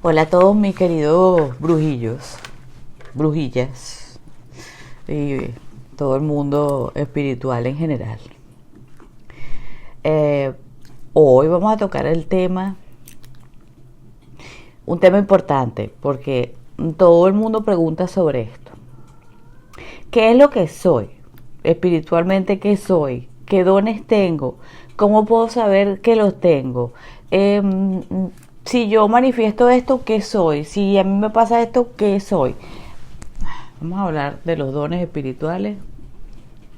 Hola a todos mis queridos brujillos, brujillas y todo el mundo espiritual en general. Eh, Hoy vamos a tocar un tema importante, porque todo el mundo pregunta sobre esto. ¿Qué es lo que soy? Espiritualmente, ¿qué soy? ¿Qué dones tengo? ¿Cómo puedo saber que los tengo? Si yo manifiesto esto, ¿qué soy? Si a mí me pasa esto, ¿qué soy? Vamos a hablar de los dones espirituales,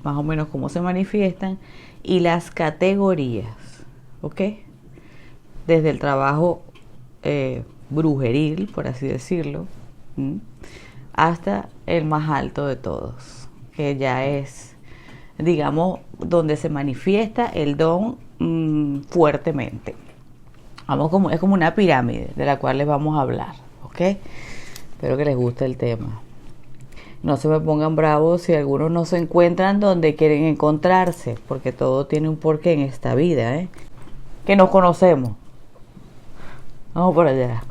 más o menos cómo se manifiestan, y las categorías, ¿ok? Desde el trabajo brujeril, por así decirlo, hasta el más alto de todos, que ya es, digamos, donde se manifiesta el don fuertemente. Es como una pirámide de la cual les vamos a hablar, ¿ok? Espero que les guste el tema. No se me pongan bravos si algunos no se encuentran donde quieren encontrarse, porque todo tiene un porqué en esta vida, ¿eh? Que nos conocemos. Vamos por allá.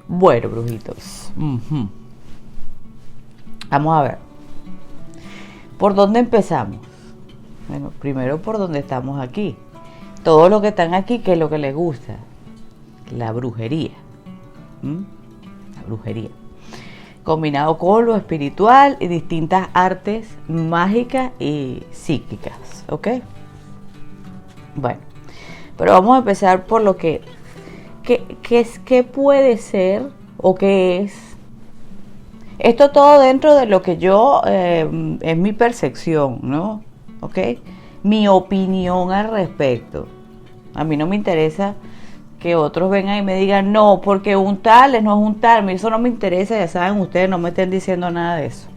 Bueno, brujitos. Vamos a ver. ¿Por dónde empezamos? Bueno, primero por donde estamos aquí. Todos los que están aquí, ¿qué es lo que les gusta? La brujería. La brujería. Combinado con lo espiritual y distintas artes mágicas y psíquicas. ¿Ok? Bueno, pero vamos a empezar por lo que... ¿Qué puede ser o qué es? Esto todo dentro de lo que yo, es mi percepción, ¿no? ¿Ok? Mi opinión al respecto. A mí no me interesa que otros vengan y me digan, no, porque un tal no es un tal. Eso no me interesa, ya saben, ustedes no me estén diciendo nada de eso.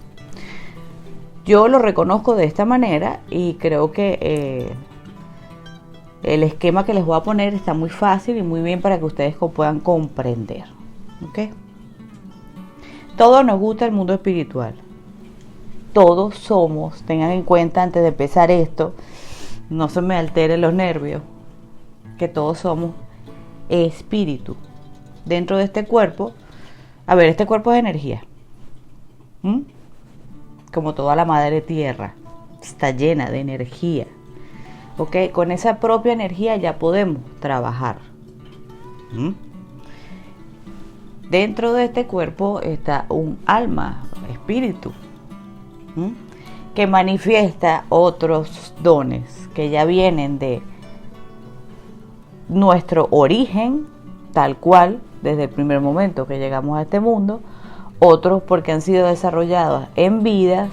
Yo lo reconozco de esta manera y creo que el esquema que les voy a poner está muy fácil y muy bien para que ustedes puedan comprender. ¿Ok? Todos nos gusta el mundo espiritual. Todos somos, tengan en cuenta antes de empezar esto, no se me alteren los nervios, que todos somos espíritu. Dentro de este cuerpo, este cuerpo es energía. Como toda la madre tierra, está llena de energía. ¿Ok? Con esa propia energía ya podemos trabajar. Dentro de este cuerpo está un alma, espíritu, que manifiesta otros dones que ya vienen de nuestro origen, tal cual, desde el primer momento que llegamos a este mundo, otros porque han sido desarrollados en vidas,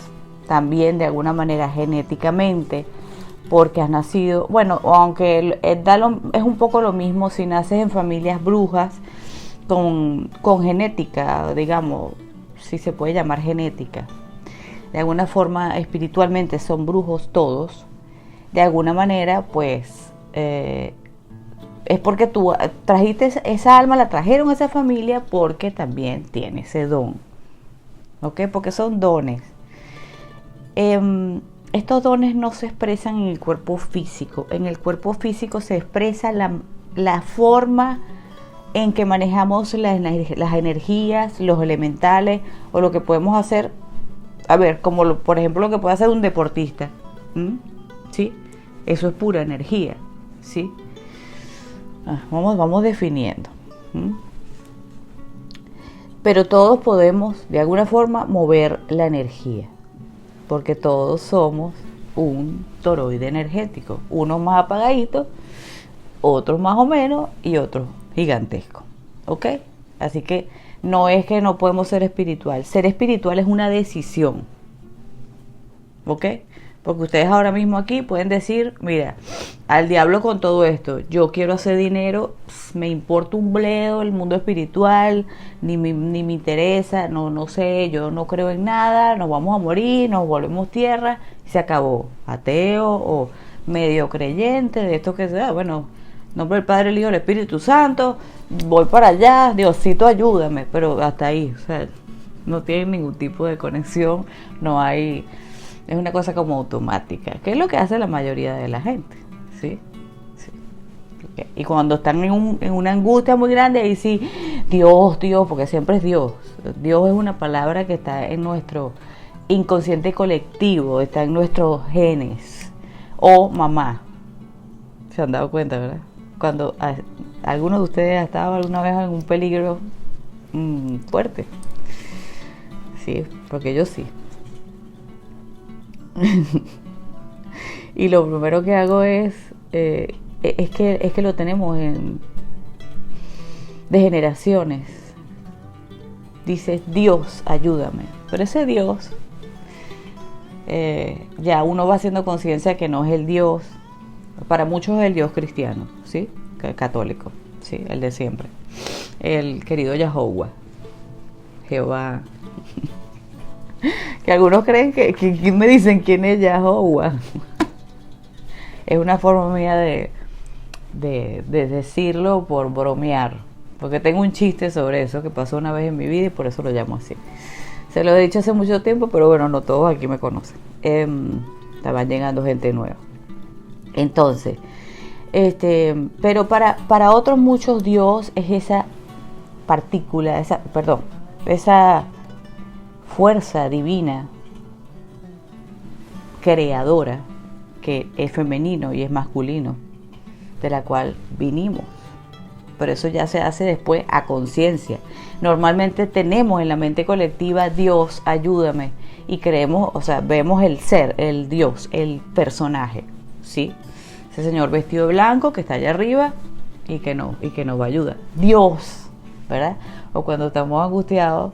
también de alguna manera genéticamente, porque has nacido, bueno, aunque es un poco lo mismo si naces en familias brujas con genética, digamos, si se puede llamar genética. De alguna forma, espiritualmente son brujos todos. De alguna manera, pues, es porque tú trajiste esa alma, la trajeron a esa familia porque también tiene ese don. ¿Ok? Porque son dones. Estos dones no se expresan en el cuerpo físico. En el cuerpo físico se expresa la forma en que manejamos las energías, los elementales, o lo que podemos hacer. Como por ejemplo lo que puede hacer un deportista. ¿Sí? Eso es pura energía. ¿Sí? Vamos definiendo. Pero todos podemos de alguna forma mover la energía, porque todos somos un toroide energético, unos más apagaditos, otros más o menos y otros gigantescos. ¿Ok? Así que no es que no podemos ser espiritual. Ser espiritual es una decisión. ¿Ok? Porque ustedes ahora mismo aquí pueden decir, mira, al diablo con todo esto, yo quiero hacer dinero, me importa un bledo el mundo espiritual, ni me interesa, no sé, yo no creo en nada, nos vamos a morir, nos volvemos tierra, y se acabó. Ateo o medio creyente, de esto que sea, bueno, en nombre del Padre, el Hijo, el Espíritu Santo, voy para allá, Diosito ayúdame, pero hasta ahí, o sea, no tienen ningún tipo de conexión, no hay... Es una cosa como automática, que es lo que hace la mayoría de la gente, ¿sí? Sí. Y cuando están en una angustia muy grande, ahí sí, Dios, porque siempre es Dios. Dios es una palabra que está en nuestro inconsciente colectivo, está en nuestros genes. O mamá. ¿Se han dado cuenta, verdad? Cuando alguno de ustedes ha estado alguna vez en un peligro fuerte. Sí, porque yo sí. Y lo primero que hago es que lo tenemos de generaciones. Dices, Dios, ayúdame. Pero ese Dios, ya uno va haciendo conciencia que no es el Dios, para muchos es el Dios cristiano, ¿sí? Católico, ¿sí? El de siempre. El querido Jehová. Que algunos creen que me dicen quién es Jehová. Es una forma mía de decirlo por bromear, porque tengo un chiste sobre eso que pasó una vez en mi vida y por eso lo llamo así. Se lo he dicho hace mucho tiempo, pero bueno, no todos aquí me conocen. Estaban llegando gente nueva. Entonces, pero para otros muchos Dios es esa partícula, esa fuerza divina creadora que es femenino y es masculino, de la cual vinimos. Pero eso ya se hace después a conciencia. Normalmente tenemos en la mente colectiva Dios, ayúdame, y creemos, o sea, vemos el ser, el Dios, el personaje, ¿sí? Ese señor vestido de blanco que está allá arriba y que nos va a ayudar. Dios, ¿verdad? O cuando estamos angustiados,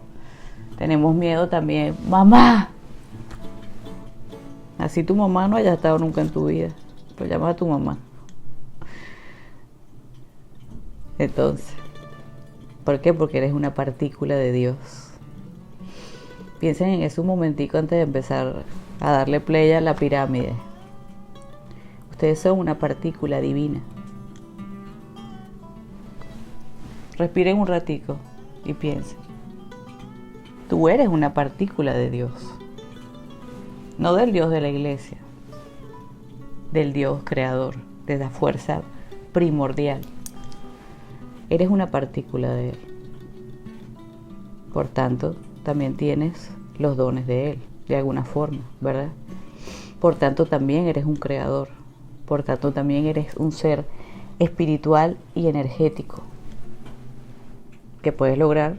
tenemos miedo también. Mamá. Así tu mamá no haya estado nunca en tu vida, pues llama a tu mamá. Entonces, ¿por qué? Porque eres una partícula de Dios. Piensen en eso un momentico antes de empezar a darle play a la pirámide. Ustedes son una partícula divina. Respiren un ratico y piensen. Tú eres una partícula de Dios. No del Dios de la iglesia, del Dios creador, de la fuerza primordial. Eres una partícula de Él. Por tanto, también tienes los dones de Él, de alguna forma, ¿verdad? Por tanto, también eres un creador. Por tanto, también eres un ser espiritual y energético, que puedes lograr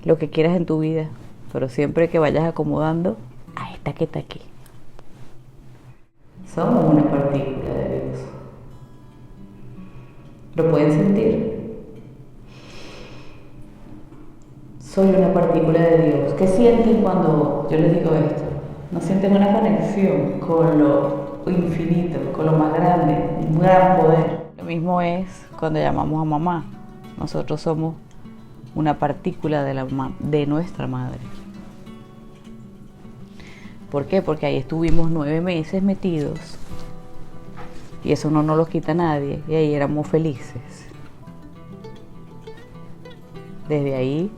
lo que quieras en tu vida, pero siempre que vayas acomodando a esta que está aquí. Somos una partícula de Dios. ¿Lo pueden sentir? Soy una partícula de Dios. ¿Qué sienten cuando yo les digo esto? ¿No sienten una conexión con lo infinito, con lo más grande, un gran poder? Lo mismo es cuando llamamos a mamá. Nosotros somos una partícula de nuestra madre. ¿Por qué? Porque ahí estuvimos 9 meses metidos y eso no nos lo quita nadie y ahí éramos felices. Desde ahí,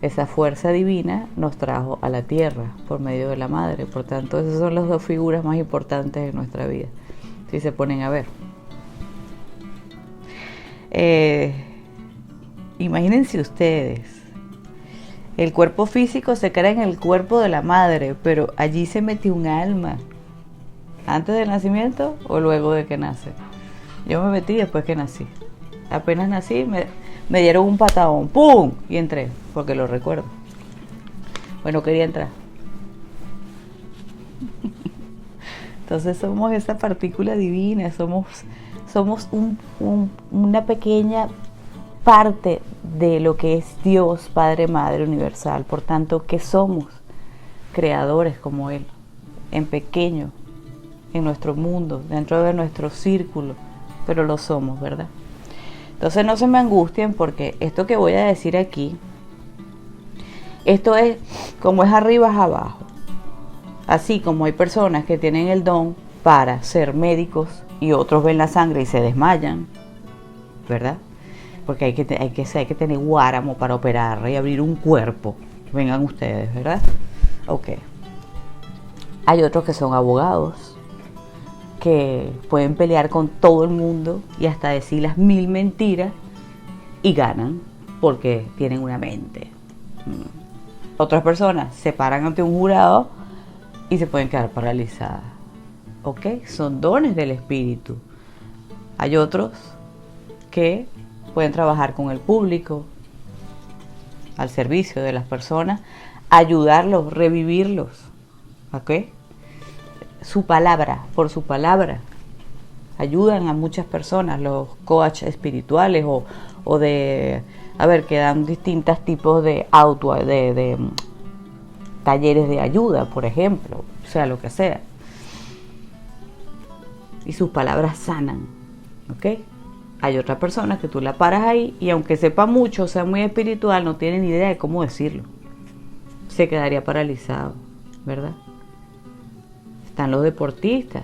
esa fuerza divina nos trajo a la tierra por medio de la madre. Por tanto, esas son las dos figuras más importantes de nuestra vida, si se ponen a ver. Imagínense ustedes, el cuerpo físico se crea en el cuerpo de la madre, pero allí se metió un alma. ¿Antes del nacimiento o luego de que nace? Yo me metí después que nací. Apenas nací, me dieron un patadón, ¡pum! Y entré, porque lo recuerdo. Bueno, quería entrar. Entonces somos esa partícula divina, somos una pequeña parte de lo que es Dios, Padre, Madre Universal. Por tanto, ¿qué somos? Creadores como Él. en pequeño, en nuestro mundo, dentro de nuestro círculo, pero lo somos, ¿verdad? Entonces no se me angustien porque esto que voy a decir aquí, esto es como es arriba es abajo. Así como hay personas que tienen el don para ser médicos y otros ven la sangre y se desmayan, ¿verdad? Porque hay que tener guáramo para operar y abrir un cuerpo. Vengan ustedes, ¿verdad? Ok. Hay otros que son abogados, que pueden pelear con todo el mundo y hasta decir las 1000 mentiras y ganan porque tienen una mente. Otras personas se paran ante un jurado y se pueden quedar paralizadas. ¿Ok? Son dones del espíritu. Hay otros que pueden trabajar con el público, al servicio de las personas, ayudarlos, revivirlos. ¿Ok? Por su palabra, ayudan a muchas personas, los coaches espirituales o de, que dan distintos tipos de talleres de ayuda, por ejemplo, o sea, lo que sea. Y sus palabras sanan, ¿ok? Hay otras personas que tú la paras ahí y aunque sepa mucho, sea muy espiritual, no tiene ni idea de cómo decirlo. Se quedaría paralizado, ¿verdad? Están los deportistas.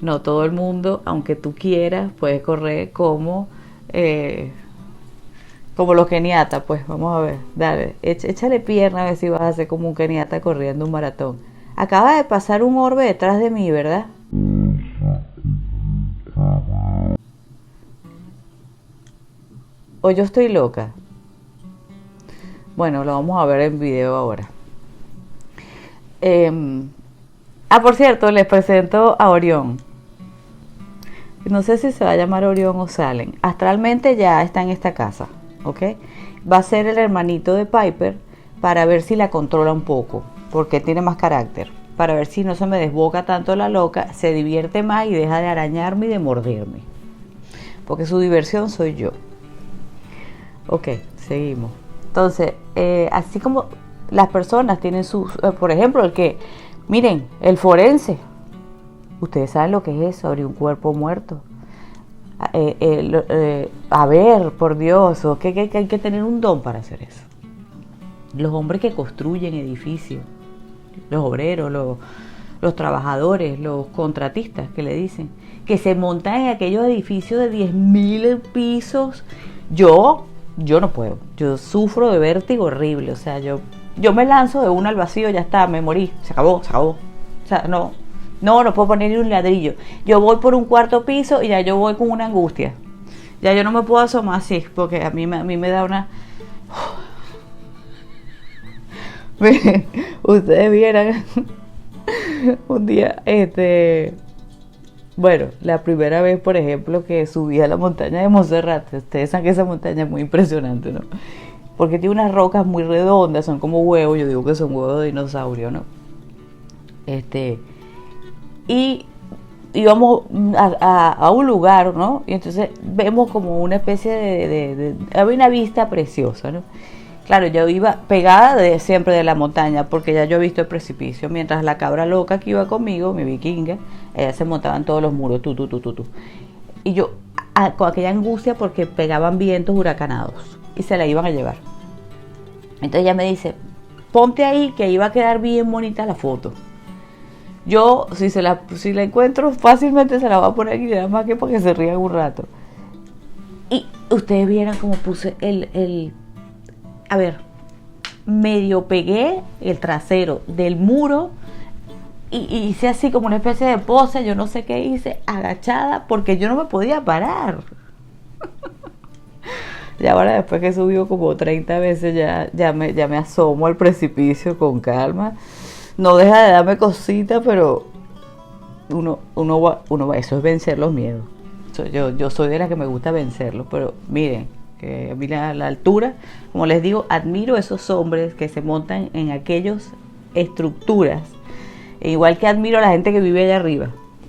No todo el mundo, aunque tú quieras, puede correr como los keniatas. Pues vamos a ver, dale, échale pierna a ver si vas a hacer como un keniata corriendo un maratón. Acaba de pasar un orbe detrás de mí, ¿verdad? ¿O yo estoy loca? Bueno, lo vamos a ver en video ahora. Por cierto, les presento a Orión. No sé si se va a llamar Orión o Salem. Astralmente ya está en esta casa, ¿ok? Va a ser el hermanito de Piper para ver si la controla un poco, porque tiene más carácter. Para ver si no se me desboca tanto la loca, se divierte más y deja de arañarme y de morderme. Porque su diversión soy yo. Ok, seguimos. Entonces, así como las personas tienen sus, por ejemplo, miren, el forense. Ustedes saben lo que es eso, abrir un cuerpo muerto. A ver, por Dios, que hay que tener un don para hacer eso. Los hombres que construyen edificios, los obreros, los trabajadores, los contratistas que le dicen, que se montan en aquellos edificios de 10.000 pisos. Yo no puedo, yo sufro de vértigo horrible, o sea, yo me lanzo de una al vacío, ya está, me morí, se acabó. O sea, no puedo poner ni un ladrillo. Yo voy por un cuarto piso y ya yo voy con una angustia. Ya yo no me puedo asomar así, porque a mí me da una... Ustedes vieran un día, bueno, la primera vez, por ejemplo, que subí a la montaña de Monserrat. Ustedes saben que esa montaña es muy impresionante, ¿no? Porque tiene unas rocas muy redondas, son como huevos, yo digo que son huevos de dinosaurio, ¿no? Y íbamos a un lugar, ¿no? Y entonces vemos como una especie de había una vista preciosa, ¿no? Claro, yo iba pegada siempre de la montaña, porque ya yo he visto el precipicio, mientras la cabra loca que iba conmigo, mi vikinga, ella se montaba en todos los muros, tú. Y yo, con aquella angustia, porque pegaban vientos huracanados, y se la iban a llevar. Entonces ella me dice, ponte ahí, que ahí va a quedar bien bonita la foto. Yo, si la encuentro fácilmente, se la voy a poner aquí, nada más que para que se rían un rato. Y ustedes vieran cómo puse medio pegué el trasero del muro y hice así como una especie de pose, yo no sé qué hice, agachada, porque yo no me podía parar. Y ahora, después que subió como 30 veces, ya me asomo al precipicio con calma. No deja de darme cositas, pero uno va, eso es vencer los miedos. Yo soy de las que me gusta vencerlos, pero miren, que a mí la altura, como les digo, admiro esos hombres que se montan en aquellas estructuras, igual que admiro a la gente que vive allá arriba.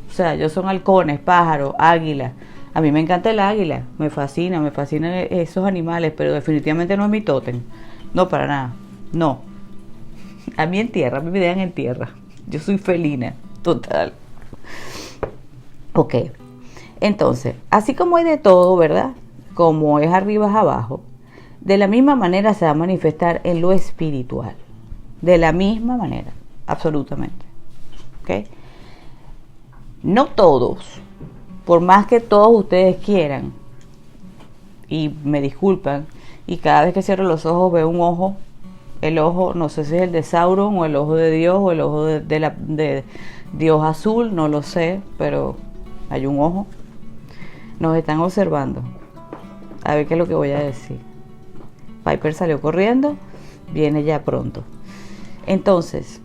O sea, ellos son halcones, pájaros, águilas. A mí me encanta el águila, me fascinan esos animales, pero definitivamente no es mi tótem. No, para nada, no. A mí en tierra, a mí me dejan en tierra. Yo soy felina, total. Ok, entonces, así como hay de todo, ¿verdad? Como es arriba es abajo, de la misma manera se va a manifestar en lo espiritual. De la misma manera, absolutamente. ¿Ok? No todos, por más que todos ustedes quieran, y me disculpan, y cada vez que cierro los ojos veo un ojo, el ojo, no sé si es el de Sauron o el ojo de Dios o el ojo de Dios azul, no lo sé, pero hay un ojo. Nos están observando. A ver qué es lo que voy a decir. Piper salió corriendo, viene ya pronto. Entonces,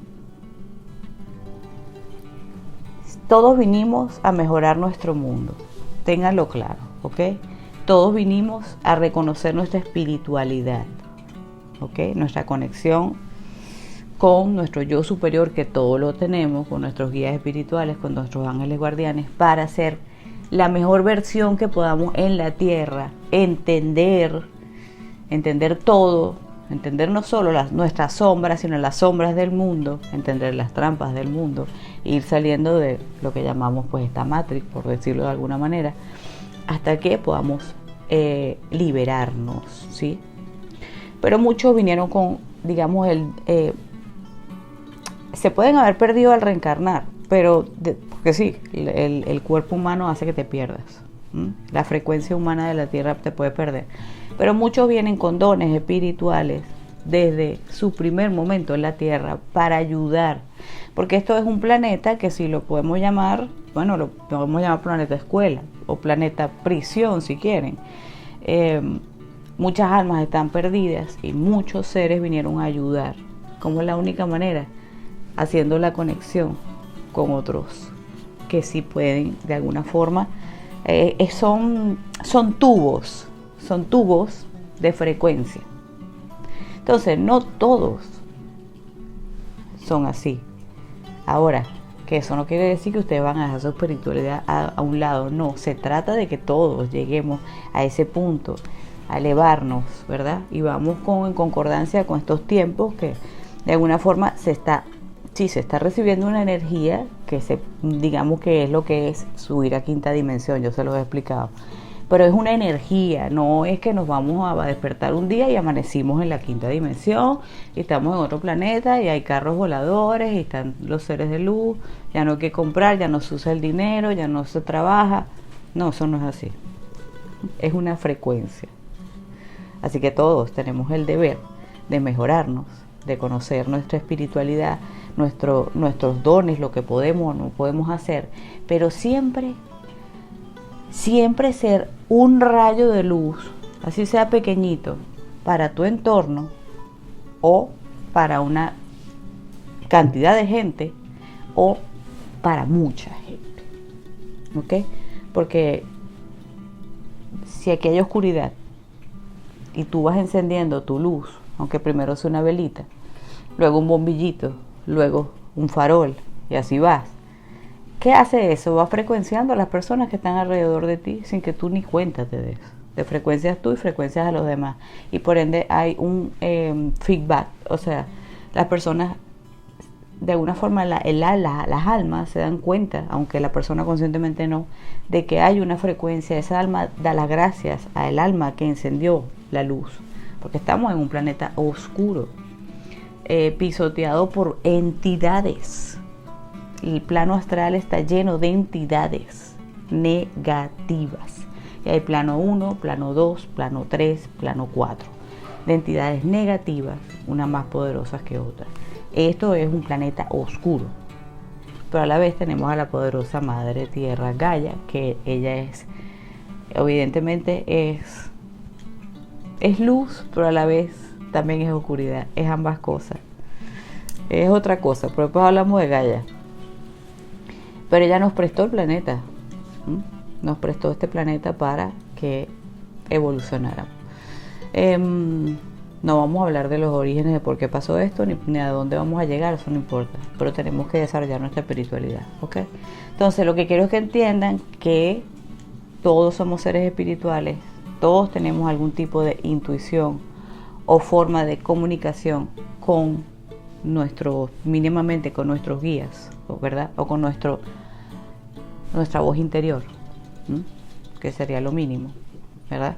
todos vinimos a mejorar nuestro mundo. Ténganlo claro, ¿ok? Todos vinimos a reconocer nuestra espiritualidad, ¿ok? Nuestra conexión con nuestro yo superior, que todo lo tenemos, con nuestros guías espirituales, con nuestros ángeles guardianes, para ser la mejor versión que podamos en la tierra, entender todo, entender no solo nuestras sombras, sino las sombras del mundo, entender las trampas del mundo, ir saliendo de lo que llamamos pues esta matrix, por decirlo de alguna manera, hasta que podamos liberarnos, ¿sí? Pero muchos vinieron con, digamos, se pueden haber perdido al reencarnar, pero porque sí, el cuerpo humano hace que te pierdas. La frecuencia humana de la Tierra te puede perder. Pero muchos vienen con dones espirituales desde su primer momento en la Tierra para ayudar. Porque esto es un planeta que, si lo podemos llamar, bueno, lo podemos llamar planeta escuela o planeta prisión si quieren. Muchas almas están perdidas y muchos seres vinieron a ayudar. ¿Cómo es la única manera? Haciendo la conexión con otros que sí pueden de alguna forma. Son tubos de frecuencia. Entonces no todos son así. Ahora, que eso no quiere decir que ustedes van a dejar su espiritualidad a un lado. No, se trata de que todos lleguemos a ese punto, a elevarnos, ¿verdad? Y vamos en concordancia con estos tiempos que de alguna forma se está recibiendo una energía que digamos que es lo que es subir a quinta dimensión. Yo se los he explicado, pero es una energía, no es que nos vamos a despertar un día y amanecimos en la quinta dimensión y estamos en otro planeta y hay carros voladores y están los seres de luz, ya no hay que comprar, ya no se usa el dinero, ya no se trabaja. No, eso no es así. Es una frecuencia. Así que todos tenemos el deber de mejorarnos, de conocer nuestra espiritualidad, nuestros dones, lo que podemos o no podemos hacer, pero siempre ser un rayo de luz, así sea pequeñito, para tu entorno o para una cantidad de gente o para mucha gente, ¿ok? Porque si aquí hay oscuridad y tú vas encendiendo tu luz, aunque primero sea una velita, luego un bombillito, luego un farol, y así vas. ¿Qué hace eso? Va frecuenciando a las personas que están alrededor de ti sin que tú ni cuenta te des. Te frecuencias tú y frecuencias a los demás. Y por ende hay un feedback. O sea, las personas, de alguna forma, las almas se dan cuenta, aunque la persona conscientemente no, de que hay una frecuencia. Esa alma da las gracias al alma que encendió la luz. Porque estamos en un planeta oscuro, pisoteado por entidades. El plano astral está lleno de entidades negativas. Y hay plano 1, plano 2, plano 3, plano 4. De entidades negativas, unas más poderosas que otras. Esto es un planeta oscuro. Pero a la vez tenemos a la poderosa Madre Tierra, Gaia, que ella es, evidentemente es luz, pero a la vez también es oscuridad. Es ambas cosas. Es otra cosa, pero después hablamos de Gaia. Pero ella nos prestó el planeta. Nos prestó este planeta para que evolucionáramos. No vamos a hablar de los orígenes de por qué pasó esto, ni a dónde vamos a llegar, eso no importa. Pero tenemos que desarrollar nuestra espiritualidad, ¿ok? Entonces, lo que quiero es que entiendan que todos somos seres espirituales, todos tenemos algún tipo de intuición o forma de comunicación con mínimamente con nuestros guías, ¿verdad? O con nuestra voz interior, ¿m? Que sería lo mínimo, ¿verdad?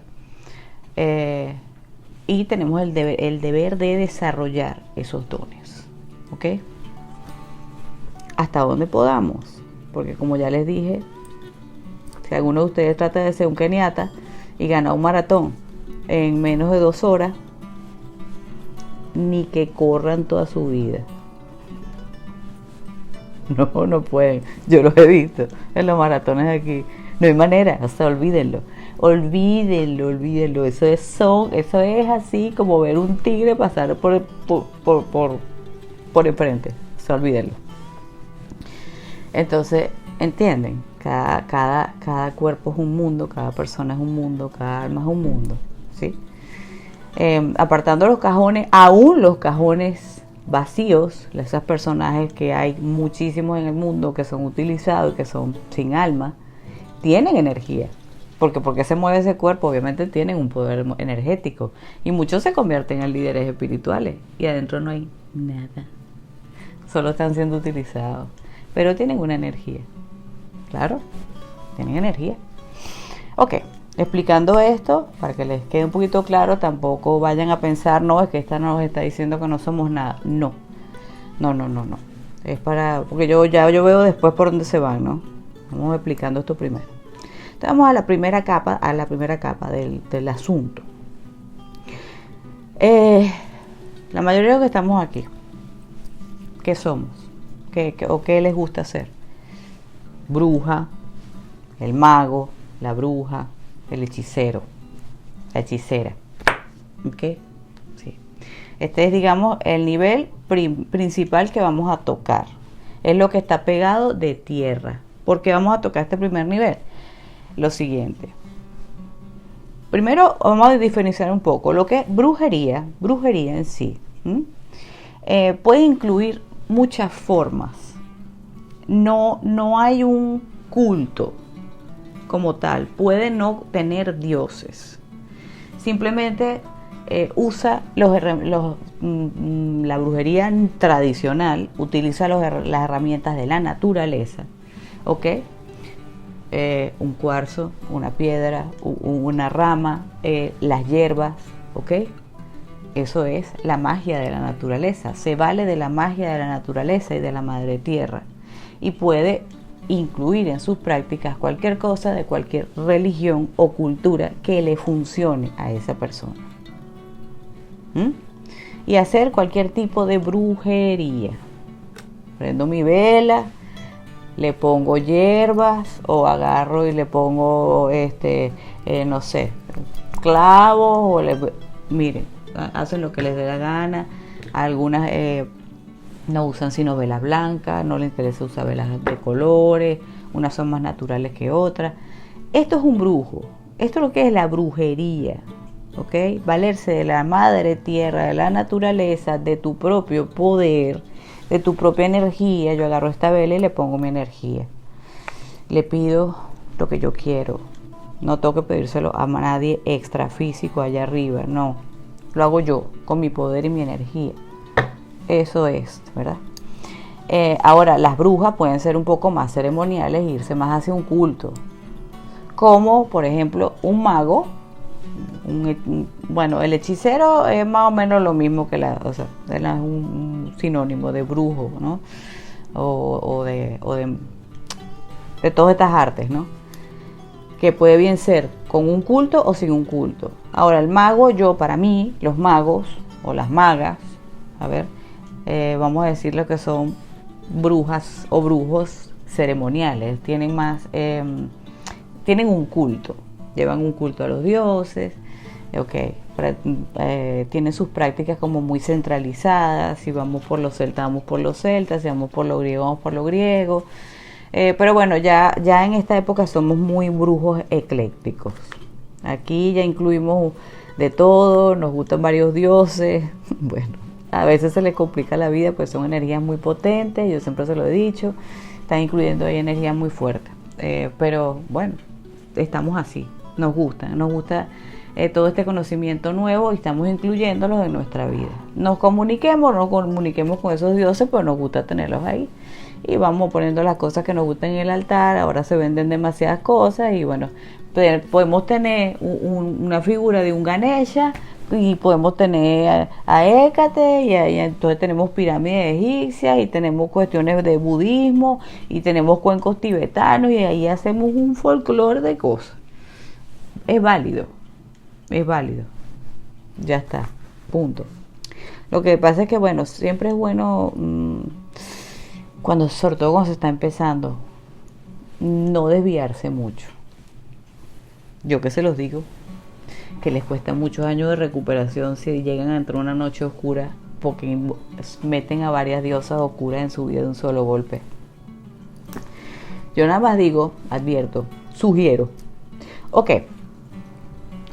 Y tenemos el deber de desarrollar esos dones, ¿ok? Hasta donde podamos, porque como ya les dije, si alguno de ustedes trata de ser un keniata y gana un maratón en menos de 2 horas, ni que corran toda su vida. No pueden. Yo los he visto en los maratones de aquí. No hay manera, o sea, olvídenlo. Eso es así como ver un tigre pasar por enfrente. O sea, olvídenlo. Entonces, ¿entienden? Cada cuerpo es un mundo, cada persona es un mundo, cada alma es un mundo, ¿sí? Apartando los cajones, aún los cajones vacíos, esos personajes que hay muchísimos en el mundo que son utilizados y que son sin alma, tienen energía. Porque se mueve ese cuerpo, obviamente tienen un poder energético. Y muchos se convierten en líderes espirituales y adentro no hay nada. Solo están siendo utilizados. Pero tienen una energía. Claro, tienen energía. Ok, explicando esto, para que les quede un poquito claro, tampoco vayan a pensar, no, es que esta nos está diciendo que no somos nada. No. Es porque yo veo después por dónde se van, ¿no? Vamos explicando esto primero. Entonces vamos a la primera capa del asunto. La mayoría de los que estamos aquí, ¿qué somos? ¿Qué les gusta hacer? Bruja, el mago, la bruja, el hechicero, la hechicera. ¿Ok? Sí. Este es, digamos, el nivel principal que vamos a tocar. Es lo que está pegado de tierra. ¿Por qué vamos a tocar este primer nivel? Lo siguiente. Primero vamos a diferenciar un poco lo que es brujería en sí. Puede incluir muchas formas. No hay un culto como tal. Puede no tener dioses. Simplemente usa la brujería tradicional, utiliza las herramientas de la naturaleza, ¿ok? Un cuarzo, una piedra, una rama, las hierbas, ¿ok? Eso es la magia de la naturaleza. Se vale de la magia de la naturaleza y de la madre tierra. Y puede incluir en sus prácticas cualquier cosa de cualquier religión o cultura que le funcione a esa persona. Y hacer cualquier tipo de brujería. Prendo mi vela, le pongo hierbas o agarro y le pongo, no sé, clavos miren, hacen lo que les dé la gana. Algunas no usan sino velas blancas, no les interesa usar velas de colores, unas son más naturales que otras. Esto es un brujo, esto es lo que es la brujería, ¿ok? Valerse de la madre tierra, de la naturaleza, de tu propio poder, de tu propia energía. Yo agarro esta vela y le pongo mi energía. Le pido lo que yo quiero. No tengo que pedírselo a nadie extra físico allá arriba, no. Lo hago yo, con mi poder y mi energía. Eso es, ¿verdad? Ahora, las brujas pueden ser un poco más ceremoniales e irse más hacia un culto. Como, por ejemplo, un mago. Bueno, el hechicero es más o menos lo mismo que es un sinónimo de brujo, ¿no? O de todas estas artes, ¿no? Que puede bien ser con un culto o sin un culto. Ahora, el mago, para mí, los magos o las magas, vamos a decir lo que son brujas o brujos ceremoniales. Tienen un culto, llevan un culto a los dioses, tienen sus prácticas como muy centralizadas. Si vamos por los celtas, vamos por los celtas, si vamos por los griegos, vamos por los griegos. Pero bueno, ya en esta época somos muy brujos eclécticos. Aquí ya incluimos de todo, nos gustan varios dioses. Bueno, a veces se les complica la vida, pues son energías muy potentes, yo siempre se lo he dicho, están incluyendo ahí energías muy fuertes. Pero bueno, estamos así, nos gusta todo este conocimiento nuevo y estamos incluyéndolos en nuestra vida. Nos comuniquemos, no comuniquemos con esos dioses, pero nos gusta tenerlos ahí. Y vamos poniendo las cosas que nos gustan en el altar. Ahora se venden demasiadas cosas y bueno, podemos tener una figura de un Ganesha y podemos tener a Hécate y entonces tenemos pirámides egipcias y tenemos cuestiones de budismo y tenemos cuencos tibetanos y ahí hacemos un folclore de cosas. Es válido, ya está, punto. Lo que pasa es que bueno, siempre es bueno sobre todo cuando se está empezando, no desviarse mucho. Yo que se los digo, que les cuesta muchos años de recuperación si llegan a entrar una noche oscura porque meten a varias diosas oscuras en su vida de un solo golpe. Yo nada más digo, advierto, sugiero. Ok,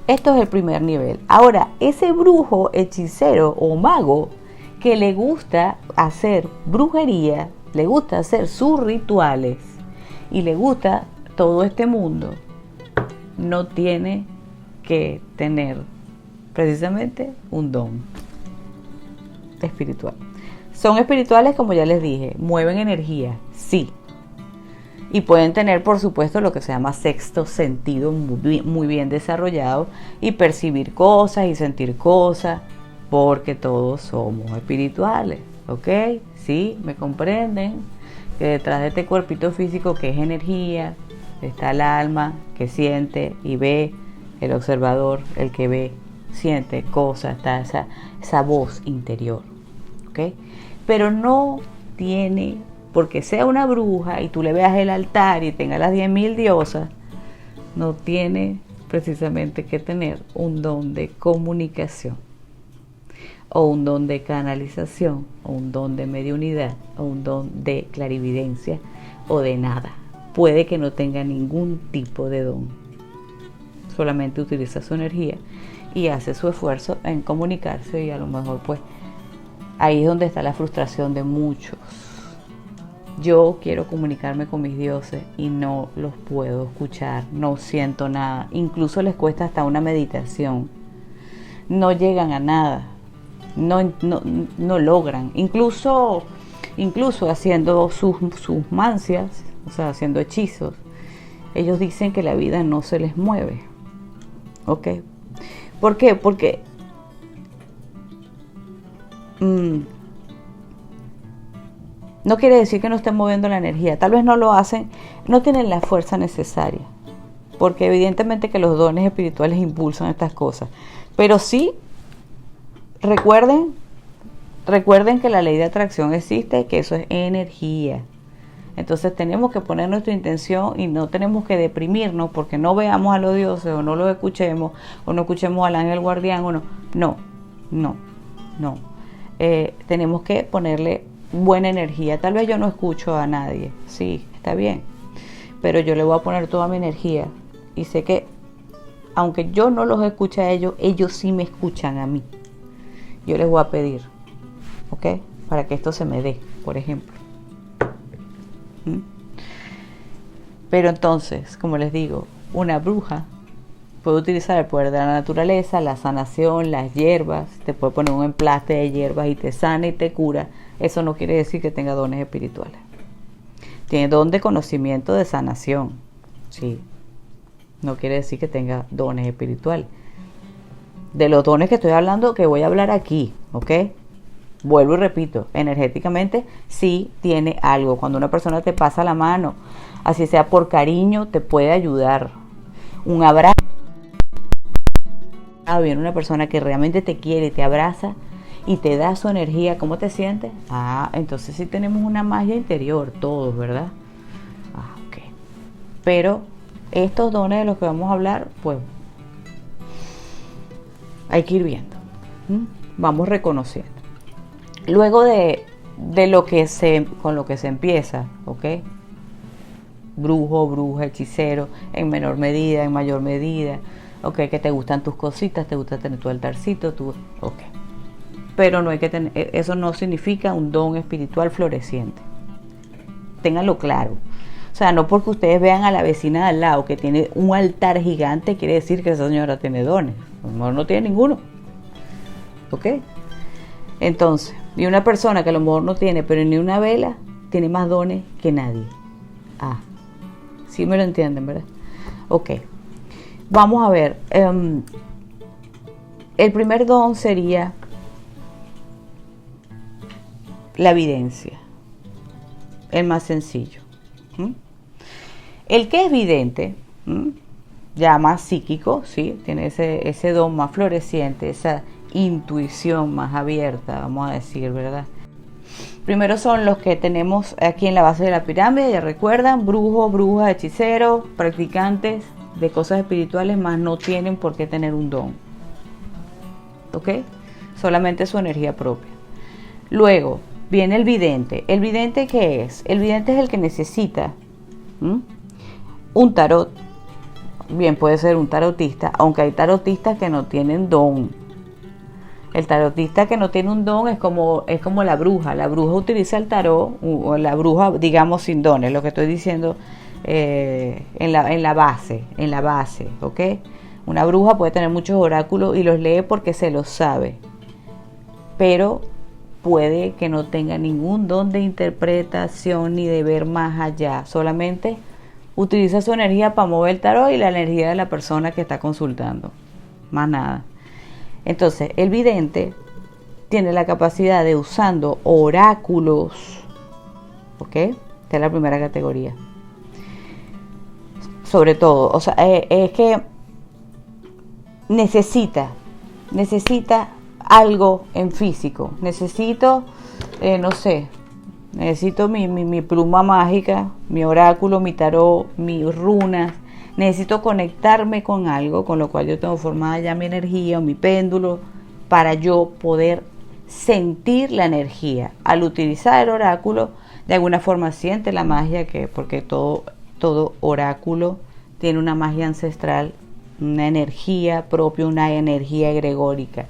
esto es el primer nivel. Ahora, ese brujo, hechicero o mago que le gusta hacer brujería, le gusta hacer sus rituales y le gusta todo este mundo, no tiene que tener precisamente un don espiritual. Son espirituales, como ya les dije, mueven energía, sí. Y pueden tener, por supuesto, lo que se llama sexto sentido muy bien desarrollado y percibir cosas y sentir cosas, porque todos somos espirituales, ¿ok? ¿Sí? ¿Me comprenden? Que detrás de este cuerpito físico que es energía, está el alma que siente y ve, el observador, el que ve, siente cosas, está esa voz interior, ¿ok? Pero no tiene, porque sea una bruja y tú le veas el altar y tenga las 10.000 diosas, no tiene precisamente que tener un don de comunicación, o un don de canalización, o un don de mediunidad, o un don de clarividencia, o de nada. Puede que no tenga ningún tipo de don, solamente utiliza su energía y hace su esfuerzo en comunicarse, y a lo mejor pues ahí es donde está la frustración de muchos. Yo quiero comunicarme con mis dioses y no los puedo escuchar, no siento nada, incluso les cuesta hasta una meditación, no llegan a nada, no logran, incluso haciendo sus mancias, o sea, haciendo hechizos, ellos dicen que la vida no se les mueve. ¿Ok? ¿Por qué? Porque no quiere decir que no estén moviendo la energía. Tal vez no lo hacen, no tienen la fuerza necesaria, porque evidentemente que los dones espirituales impulsan estas cosas. Pero sí, recuerden que la ley de atracción existe, que eso es energía. Entonces tenemos que poner nuestra intención y no tenemos que deprimirnos porque no veamos a los dioses o no los escuchemos o no escuchemos al ángel guardián o no. Tenemos que ponerle buena energía. Tal vez yo no escucho a nadie, sí, está bien, pero yo le voy a poner toda mi energía y sé que aunque yo no los escuche a ellos, ellos sí me escuchan a mí. Yo les voy a pedir, ¿ok? Para que esto se me dé, por ejemplo. Pero entonces, como les digo, una bruja puede utilizar el poder de la naturaleza, la sanación, las hierbas, te puede poner un emplaste de hierbas y te sana y te cura. Eso no quiere decir que tenga dones espirituales. Tiene don de conocimiento, de sanación, sí. No quiere decir que tenga dones espirituales. De los dones que estoy hablando, que voy a hablar aquí, ¿ok? Vuelvo y repito, energéticamente sí tiene algo. Cuando una persona te pasa la mano, así sea por cariño, te puede ayudar. Un abrazo. Viene una persona que realmente te quiere, te abraza y te da su energía. ¿Cómo te sientes? Entonces sí tenemos una magia interior, todos, ¿verdad? Ok. Pero estos dones de los que vamos a hablar, pues hay que ir viendo. Vamos reconociendo. Luego de con lo que se empieza, ¿ok? Brujo, bruja, hechicero, en menor medida, en mayor medida, ¿ok? Que te gustan tus cositas, te gusta tener tu altarcito, ¿ok? Pero no hay que tener, eso no significa un don espiritual floreciente. Ténganlo claro. O sea, no porque ustedes vean a la vecina de al lado que tiene un altar gigante, quiere decir que esa señora tiene dones. A lo mejor no tiene ninguno. ¿Ok? Entonces, y una persona que a lo mejor no tiene, pero ni una vela, tiene más dones que nadie. Ah, sí me lo entienden, ¿verdad? Ok. Vamos a ver. El primer don sería la evidencia. El más sencillo. El que es vidente, ya más psíquico, ¿sí? Tiene ese don más floreciente, esa intuición más abierta, vamos a decir, ¿verdad? Primero son los que tenemos aquí en la base de la pirámide, ya recuerdan, brujos, brujas, hechiceros, practicantes de cosas espirituales, más no tienen por qué tener un don. ¿Ok? Solamente su energía propia. Luego viene el vidente. ¿El vidente qué es? El vidente es el que necesita un tarot. Bien, puede ser un tarotista, aunque hay tarotistas que no tienen don. El tarotista que no tiene un don es como la bruja. La bruja utiliza el tarot, o la bruja, digamos, sin dones, lo que estoy diciendo en la base, ¿ok? Una bruja puede tener muchos oráculos y los lee porque se los sabe, pero puede que no tenga ningún don de interpretación ni de ver más allá, solamente utiliza su energía para mover el tarot y la energía de la persona que está consultando, más nada. Entonces, el vidente tiene la capacidad de, usando oráculos, ¿ok? Esta es la primera categoría. Sobre todo, o sea, es que necesita algo en físico. Necesito, no sé, necesito mi pluma mágica, mi oráculo, mi tarot, mis runas. Necesito conectarme con algo, con lo cual yo tengo formada ya mi energía o mi péndulo, para yo poder sentir la energía. Al utilizar el oráculo, de alguna forma siente la magia, porque todo oráculo tiene una magia ancestral, una energía propia, una energía egregórica.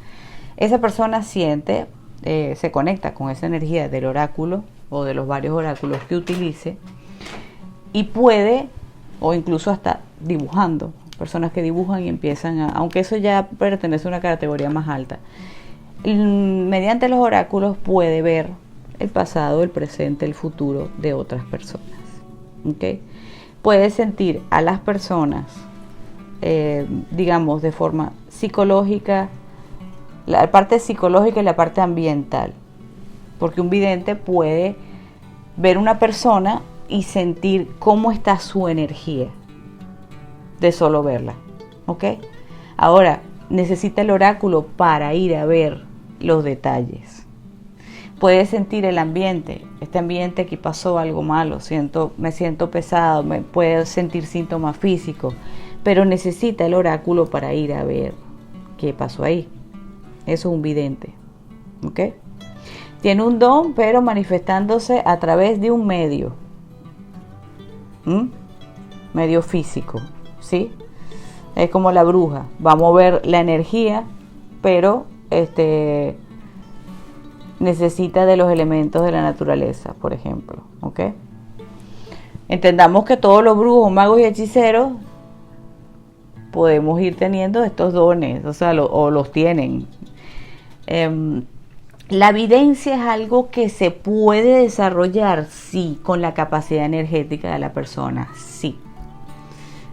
Esa persona siente, se conecta con esa energía del oráculo o de los varios oráculos que utilice, y puede, o incluso hasta dibujando, personas que dibujan y empiezan aunque eso ya pertenece a una categoría más alta, mediante los oráculos puede ver el pasado, el presente, el futuro de otras personas. ¿Okay? Puede sentir a las personas, digamos, de forma psicológica, la parte psicológica y la parte ambiental, porque un vidente puede ver una persona y sentir cómo está su energía de solo verla, ¿ok? Ahora, necesita el oráculo para ir a ver los detalles. Puede sentir el ambiente, este ambiente, aquí pasó algo malo, me siento pesado, puede sentir síntomas físicos, pero necesita el oráculo para ir a ver qué pasó ahí. Eso es un vidente, ¿ok? Tiene un don, pero manifestándose a través de un medio, medio físico, ¿sí? Es como la bruja, va a mover la energía, pero necesita de los elementos de la naturaleza, por ejemplo, ¿ok? Entendamos que todos los brujos, magos y hechiceros podemos ir teniendo estos dones, o sea, o los tienen. La evidencia es algo que se puede desarrollar, sí, con la capacidad energética de la persona, sí.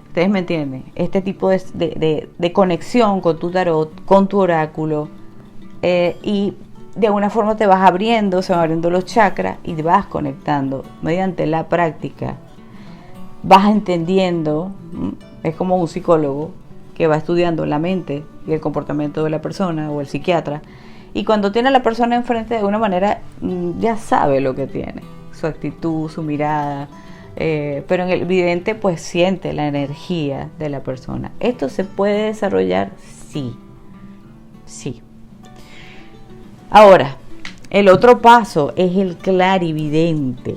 ¿Ustedes me entienden? Este tipo de conexión con tu tarot, con tu oráculo, y de alguna forma te vas abriendo, se van abriendo los chakras y te vas conectando mediante la práctica. Vas entendiendo, es como un psicólogo que va estudiando la mente y el comportamiento de la persona, o el psiquiatra, y cuando tiene a la persona enfrente, de alguna manera ya sabe lo que tiene, su actitud, su mirada, pero en el vidente pues siente la energía de la persona. ¿Esto se puede desarrollar? Sí, sí. Ahora, el otro paso es el clarividente.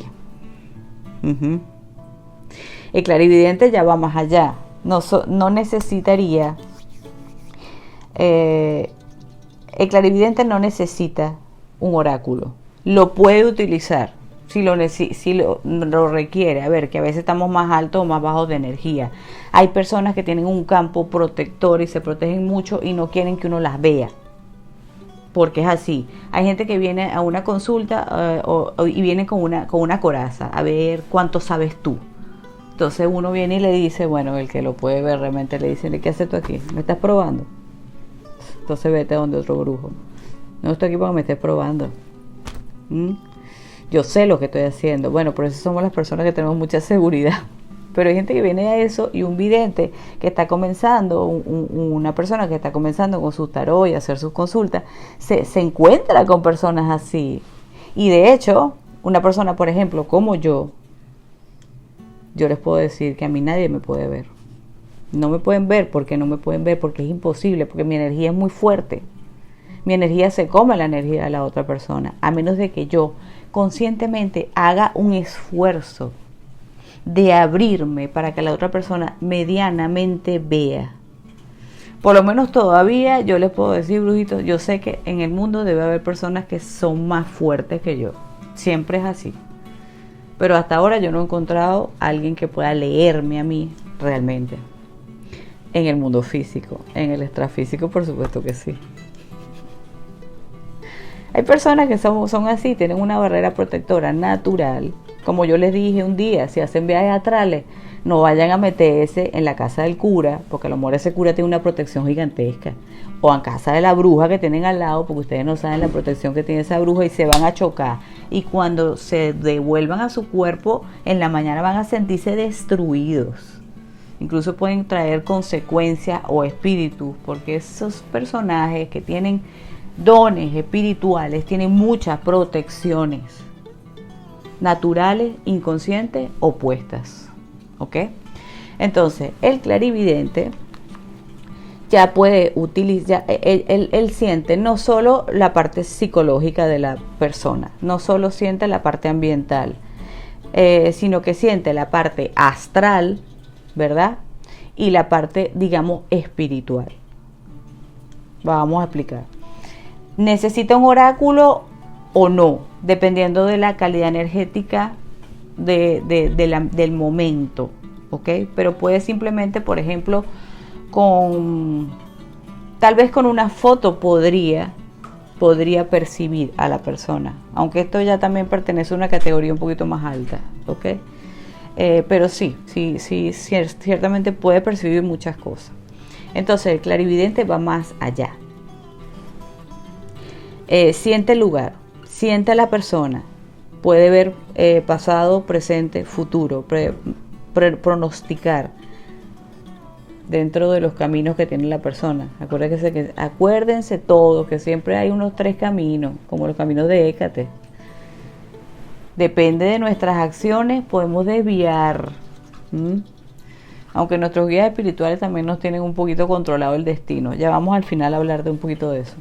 El clarividente ya va más allá. No necesitaría... el clarividente no necesita un oráculo. Lo puede utilizar, si lo requiere. A ver, que a veces estamos más altos o más bajos de energía. Hay personas que tienen un campo protector y se protegen mucho y no quieren que uno las vea, porque es así. Hay gente que viene a una consulta y viene con una coraza, a ver cuánto sabes tú. Entonces uno viene y le dice, bueno, el que lo puede ver realmente le dice, ¿qué haces tú aquí? ¿Me estás probando? Entonces vete a donde otro brujo. No estoy aquí porque me estés probando. Yo sé lo que estoy haciendo. Bueno, por eso somos las personas que tenemos mucha seguridad. Pero hay gente que viene a eso, y un vidente que está comenzando, una persona que está comenzando con su tarot y hacer sus consultas, se encuentra con personas así. Y de hecho, una persona, por ejemplo, como yo les puedo decir que a mí nadie me puede ver. No me pueden ver porque no me pueden ver, porque es imposible, porque mi energía es muy fuerte. Mi energía se come la energía de la otra persona, a menos de que yo conscientemente haga un esfuerzo de abrirme para que la otra persona medianamente vea. Por lo menos todavía yo les puedo decir, brujitos, yo sé que en el mundo debe haber personas que son más fuertes que yo. Siempre es así. Pero hasta ahora yo no he encontrado a alguien que pueda leerme a mí realmente. En el mundo físico, en el extrafísico, por supuesto que sí. Hay personas que son así, tienen una barrera protectora natural. Como yo les dije un día, si hacen viajes astrales, no vayan a meterse en la casa del cura, porque a lo mejor ese cura tiene una protección gigantesca. O en casa de la bruja que tienen al lado, porque ustedes no saben la protección que tiene esa bruja y se van a chocar. Y cuando se devuelvan a su cuerpo, en la mañana van a sentirse destruidos. Incluso pueden traer consecuencias o espíritus, porque esos personajes que tienen dones espirituales tienen muchas protecciones naturales, inconscientes, opuestas. ¿Ok? Entonces, el clarividente ya puede utilizar, él siente no solo la parte psicológica de la persona, no solo siente la parte ambiental, sino que siente la parte astral, ¿verdad? Y la parte, digamos, espiritual. Vamos a explicar. ¿Necesita un oráculo o no? Dependiendo de la calidad energética del momento, ¿ok? Pero puede simplemente, por ejemplo, tal vez con una foto podría percibir a la persona, aunque esto ya también pertenece a una categoría un poquito más alta, ¿ok? Pero sí, ciertamente puede percibir muchas cosas. Entonces el clarividente va más allá. Siente el lugar, siente a la persona, puede ver pasado, presente, futuro, pronosticar dentro de los caminos que tiene la persona. Acuérdense todos que siempre hay unos 3 caminos, como los caminos de Hécate. Depende de nuestras acciones, podemos desviar. Aunque nuestros guías espirituales también nos tienen un poquito controlado el destino. Ya vamos al final a hablar de un poquito de eso.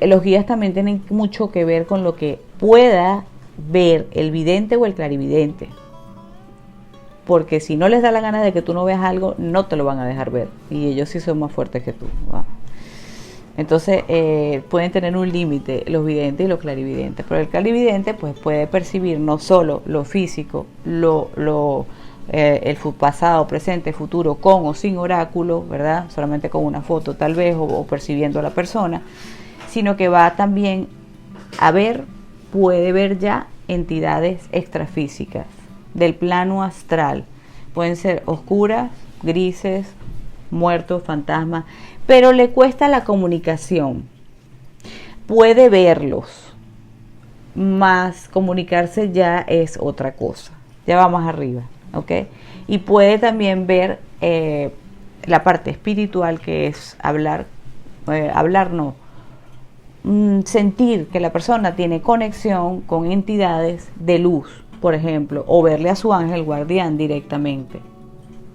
Los guías también tienen mucho que ver con lo que pueda ver el vidente o el clarividente. Porque si no les da la gana de que tú no veas algo, no te lo van a dejar ver. Y ellos sí son más fuertes que tú. Wow. Entonces pueden tener un límite los videntes y los clarividentes. Pero el clarividente pues puede percibir no solo lo físico, el pasado, presente, futuro, con o sin oráculo, ¿verdad? Solamente con una foto tal vez o percibiendo a la persona, sino que va también a ver, puede ver ya entidades extrafísicas del plano astral. Pueden ser oscuras, grises, muertos, fantasmas, pero le cuesta la comunicación. Puede verlos, más comunicarse ya es otra cosa. Ya va más arriba, ¿ok? Y puede también ver la parte espiritual, que es sentir que la persona tiene conexión con entidades de luz, por ejemplo, o verle a su ángel guardián directamente,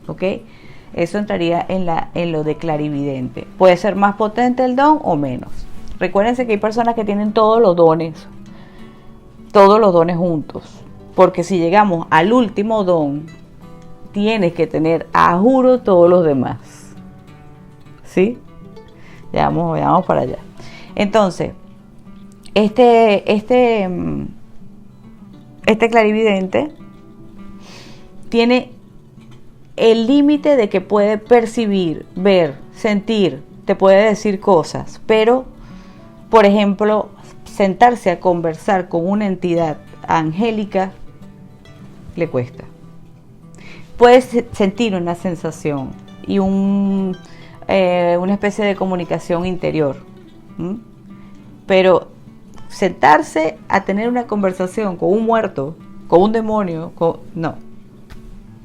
¿ok? Eso entraría en lo de clarividente. Puede ser más potente el don o menos. Recuérdense que hay personas que tienen todos los dones juntos, porque si llegamos al último don, tienes que tener a juro todos los demás, ¿sí? Ya vamos para allá. Entonces, este clarividente tiene el límite de que puede percibir, ver, sentir, te puede decir cosas, pero, por ejemplo, sentarse a conversar con una entidad angélica le cuesta. Puedes sentir una sensación y una especie de comunicación interior, pero sentarse a tener una conversación con un muerto, con un demonio, no,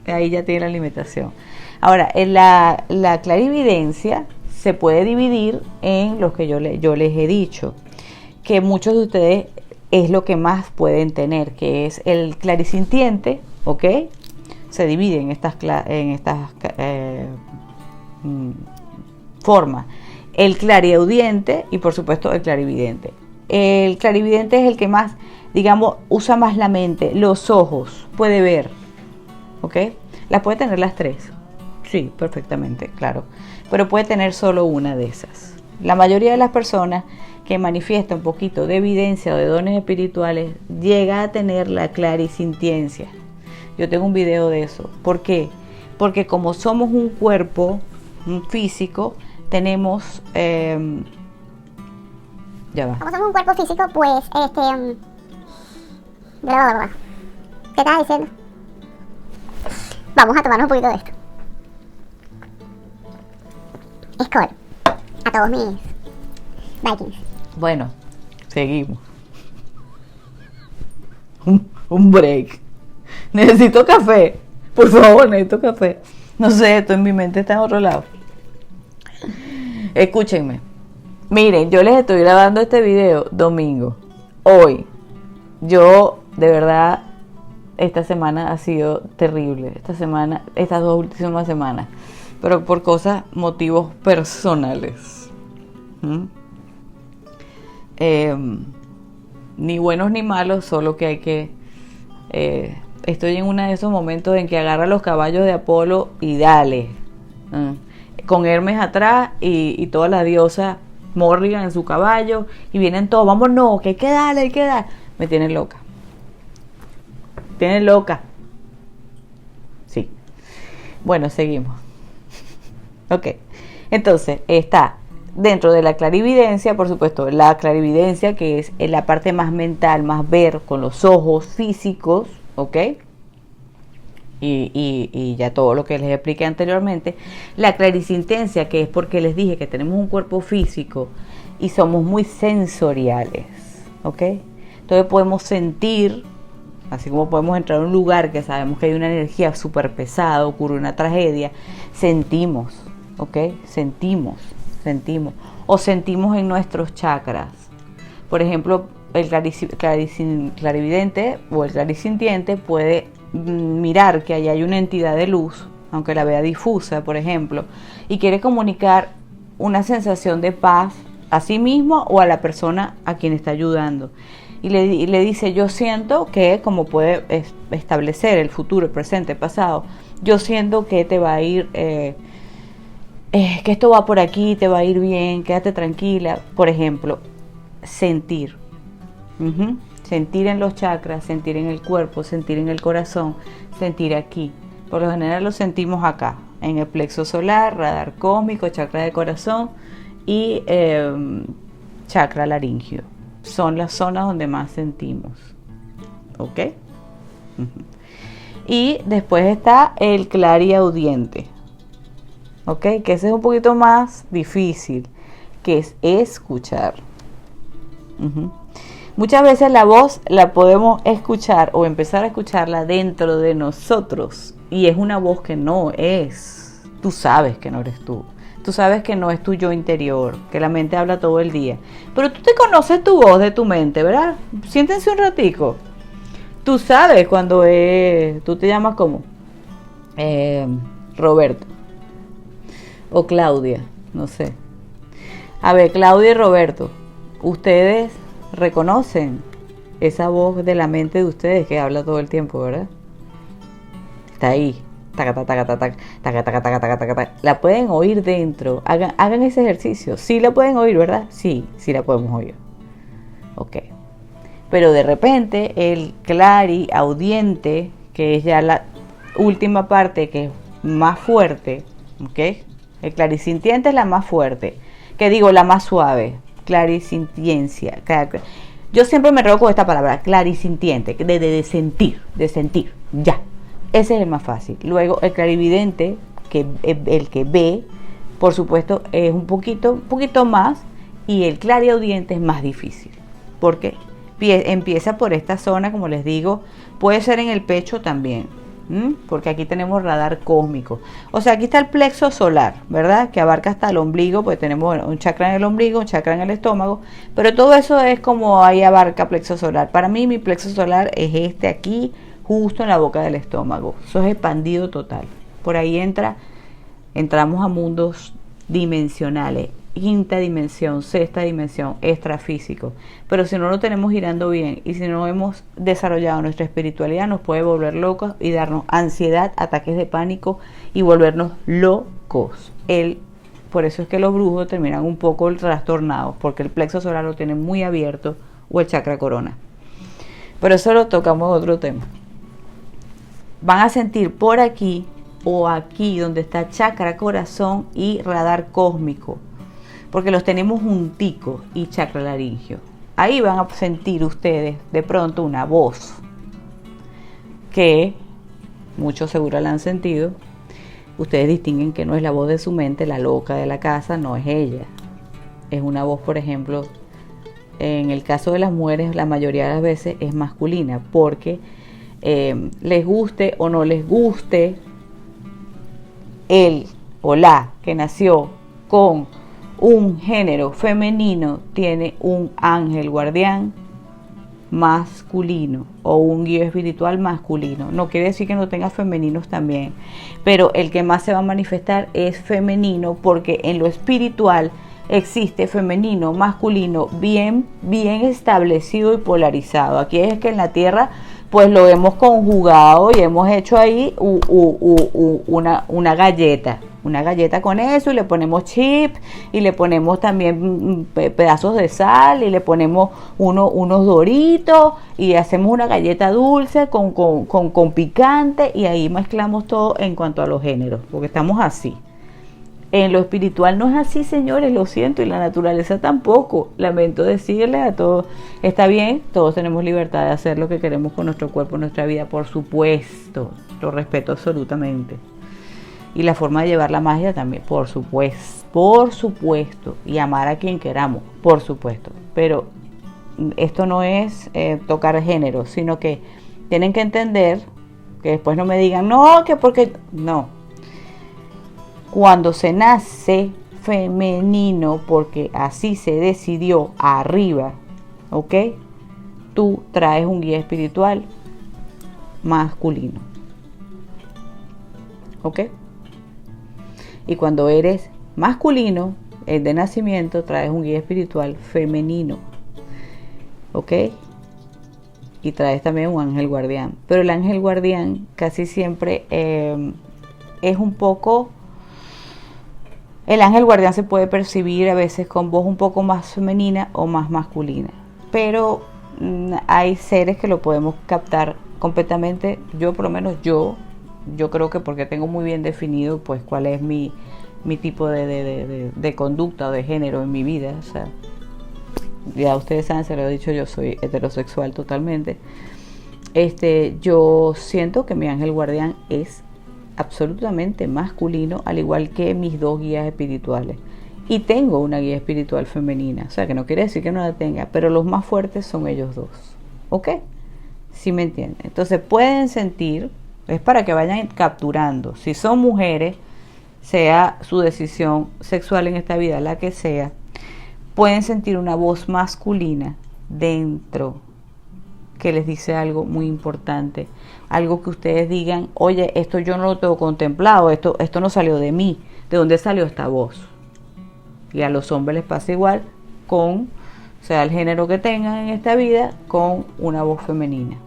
ahí ya tiene la limitación. Ahora, en la clarividencia se puede dividir en los que yo les he dicho, que muchos de ustedes es lo que más pueden tener, que es el clarisintiente, ¿ok? Se divide en estas formas. El clariaudiente y por supuesto el clarividente. El clarividente es el que más, digamos, usa más la mente, los ojos, puede ver, ¿ok? Las puede tener las tres, sí, perfectamente, claro, pero puede tener solo una de esas. La mayoría de las personas que manifiesta un poquito de evidencia o de dones espirituales llega a tener la clarisintiencia. Yo tengo un video de eso. ¿Por qué? Porque como somos un cuerpo, un físico, tenemos ya va. Como somos un cuerpo físico, pues ¿qué estás diciendo? Vamos a tomarnos un poquito de esto. Skol. A todos mis Vikings. Bueno, seguimos. Un break. Necesito café. Por favor, necesito café. No sé, esto en mi mente está en otro lado. Escúchenme. Miren, yo les estoy grabando este video domingo. Hoy. Yo, de verdad, esta semana ha sido terrible. Estas 2 últimas semanas. Pero por motivos personales. Ni buenos ni malos, solo que hay que... estoy en uno de esos momentos en que agarra los caballos de Apolo y dale. Con Hermes atrás y toda la diosa Morrigan en su caballo y vienen todos, vámonos, que hay que darle, hay que dar. Me tienen loca. Tienen loca. Sí. Bueno, seguimos. Ok. Entonces, está dentro de la clarividencia, por supuesto, la clarividencia que es en la parte más mental, más ver con los ojos físicos, ¿ok? Y ya todo lo que les expliqué anteriormente. La clarisintencia, que es porque les dije que tenemos un cuerpo físico y somos muy sensoriales, ¿ok? Entonces podemos sentir, así como podemos entrar a un lugar que sabemos que hay una energía súper pesada, ocurre una tragedia, sentimos, ¿ok? Sentimos. O sentimos en nuestros chakras. Por ejemplo, el clarividente o el clarisintiente puede mirar que ahí hay una entidad de luz, aunque la vea difusa, por ejemplo, y quiere comunicar una sensación de paz a sí mismo o a la persona a quien está ayudando. Y le dice, yo siento que, como puede establecer el futuro, el presente, el pasado, yo siento que te va a ir... que esto va por aquí, te va a ir bien, quédate tranquila. Por ejemplo, sentir. Sentir en los chakras, sentir en el cuerpo, sentir en el corazón, sentir aquí. Por lo general lo sentimos acá, en el plexo solar, radar cósmico, chakra de corazón y chakra laringio. Son las zonas donde más sentimos. ¿Ok? Y después está el clariaudiente. ¿Ok? Que ese es un poquito más difícil, que es escuchar. Muchas veces la voz la podemos escuchar o empezar a escucharla dentro de nosotros y es una voz que no es. Tú sabes que no eres tú. Tú sabes que no es tu yo interior, que la mente habla todo el día. Pero tú te conoces tu voz de tu mente, ¿verdad? Siéntense un ratico. Tú sabes cuando tú te llamas como Roberto. O Claudia, no sé. A ver, Claudia y Roberto, ustedes reconocen esa voz de la mente de ustedes que habla todo el tiempo, ¿verdad? Está ahí. Taca, taca, taca, taca, taca, taca, taca, taca, taca, taca. La pueden oír dentro. Hagan ese ejercicio. Sí la pueden oír, ¿verdad? Sí la podemos oír. Ok. Pero de repente el clariaudiente, que es ya la última parte, que es más fuerte, ¿ok? El clarisintiente es la más fuerte, que digo, la más suave, clarisintiencia. Yo siempre me enredo con esta palabra, clarisintiente, de sentir, ya. Ese es el más fácil. Luego el clarividente, que el que ve, por supuesto, es un poquito más, y el clariaudiente es más difícil, porque empieza por esta zona, como les digo, puede ser en el pecho también, porque aquí tenemos radar cósmico. O sea, aquí está el plexo solar, ¿verdad? Que abarca hasta el ombligo, pues tenemos un chakra en el ombligo, un chakra en el estómago, pero todo eso es como ahí abarca plexo solar. Para mí, mi plexo solar es este aquí, justo en la boca del estómago. Eso es expandido total. Por ahí entramos a mundos dimensionales, quinta dimensión, sexta dimensión, extrafísico. Pero si no lo tenemos girando bien y si no hemos desarrollado nuestra espiritualidad, nos puede volver locos y darnos ansiedad, ataques de pánico y volvernos locos. Por eso es que los brujos terminan un poco trastornados, porque el plexo solar lo tienen muy abierto, o el chakra corona. Pero eso lo tocamos en otro tema. Van a sentir por aquí o aquí donde está chakra corazón y radar cósmico, porque los tenemos junticos, y chakra laringio. Ahí van a sentir ustedes de pronto una voz que muchos seguro la han sentido. Ustedes distinguen que no es la voz de su mente, la loca de la casa, no es ella. Es una voz, por ejemplo, en el caso de las mujeres, la mayoría de las veces es masculina, porque les guste o no les guste, él o la que nació con un género femenino tiene un ángel guardián masculino o un guía espiritual masculino. No quiere decir que no tenga femeninos también, pero el que más se va a manifestar es femenino, porque en lo espiritual existe femenino, masculino, bien establecido y polarizado. Aquí es que en la tierra pues lo hemos conjugado y hemos hecho ahí una galleta con eso, y le ponemos chip y le ponemos también pedazos de sal y le ponemos unos doritos y hacemos una galleta dulce con picante, y ahí mezclamos todo en cuanto a los géneros, porque estamos así. En lo espiritual no es así, señores, lo siento, y la naturaleza tampoco. Lamento decirles a todos, está bien, todos tenemos libertad de hacer lo que queremos con nuestro cuerpo, nuestra vida, por supuesto, lo respeto absolutamente. Y la forma de llevar la magia también, por supuesto, y amar a quien queramos, por supuesto. Pero esto no es tocar género, sino que tienen que entender, que después no me digan, no, que porque, no. Cuando se nace femenino, porque así se decidió arriba, ¿ok? Tú traes un guía espiritual masculino, ¿ok? Y cuando eres masculino, de nacimiento, traes un guía espiritual femenino, ¿ok? Y traes también un ángel guardián. Pero el ángel guardián casi siempre es un poco... El ángel guardián se puede percibir a veces con voz un poco más femenina o más masculina, pero hay seres que lo podemos captar completamente. Yo, por lo menos yo creo que porque tengo muy bien definido pues cuál es mi tipo de conducta o de género en mi vida. O sea, ya ustedes saben, se lo he dicho, yo soy heterosexual totalmente. Yo siento que mi ángel guardián es absolutamente masculino, al igual que mis dos guías espirituales, y tengo una guía espiritual femenina, o sea que no quiere decir que no la tenga, pero los más fuertes son ellos dos, ¿ok? ¿Sí me entienden? Entonces pueden sentir, es para que vayan capturando, si son mujeres, sea su decisión sexual en esta vida la que sea, pueden sentir una voz masculina dentro que les dice algo muy importante, algo que ustedes digan, oye, esto yo no lo tengo contemplado, esto no salió de mí, ¿de dónde salió esta voz? Y a los hombres les pasa igual con, sea el género que tengan en esta vida, con una voz femenina.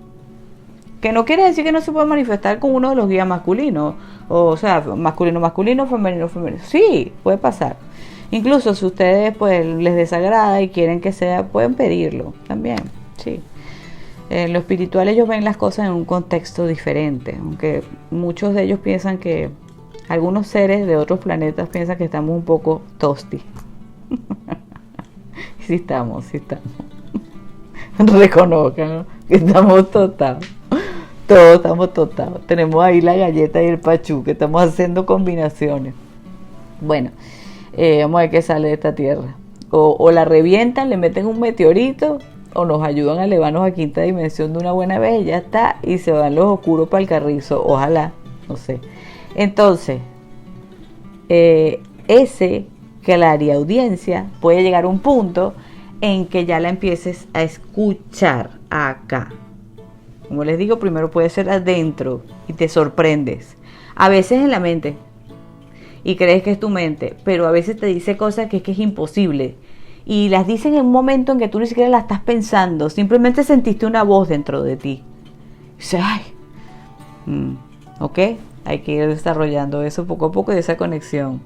Que no quiere decir que no se puede manifestar con uno de los guías masculinos, o sea, masculino, femenino. Sí, puede pasar. Incluso si ustedes pues les desagrada y quieren que sea, pueden pedirlo también, sí. En lo espiritual ellos ven las cosas en un contexto diferente, aunque muchos de ellos piensan que algunos seres de otros planetas piensan que estamos un poco tosti. Sí estamos. Reconozcan que estamos tostados. Todos estamos tostados. Tenemos ahí la galleta y el pachú, que estamos haciendo combinaciones. Bueno, vamos a ver qué sale de esta tierra. O la revientan, le meten un meteorito, o nos ayudan a elevarnos a quinta dimensión de una buena vez, y ya está, y se van los oscuros para el carrizo. Ojalá, no sé. Entonces, ese clariaudiencia puede llegar a un punto en que ya la empieces a escuchar acá. Como les digo, primero puede ser adentro y te sorprendes. A veces en la mente y crees que es tu mente, pero a veces te dice cosas que es imposible. Y las dicen en un momento en que tú ni siquiera las estás pensando. Simplemente sentiste una voz dentro de ti. Y dices, ay, ok, hay que ir desarrollando eso poco a poco y esa conexión.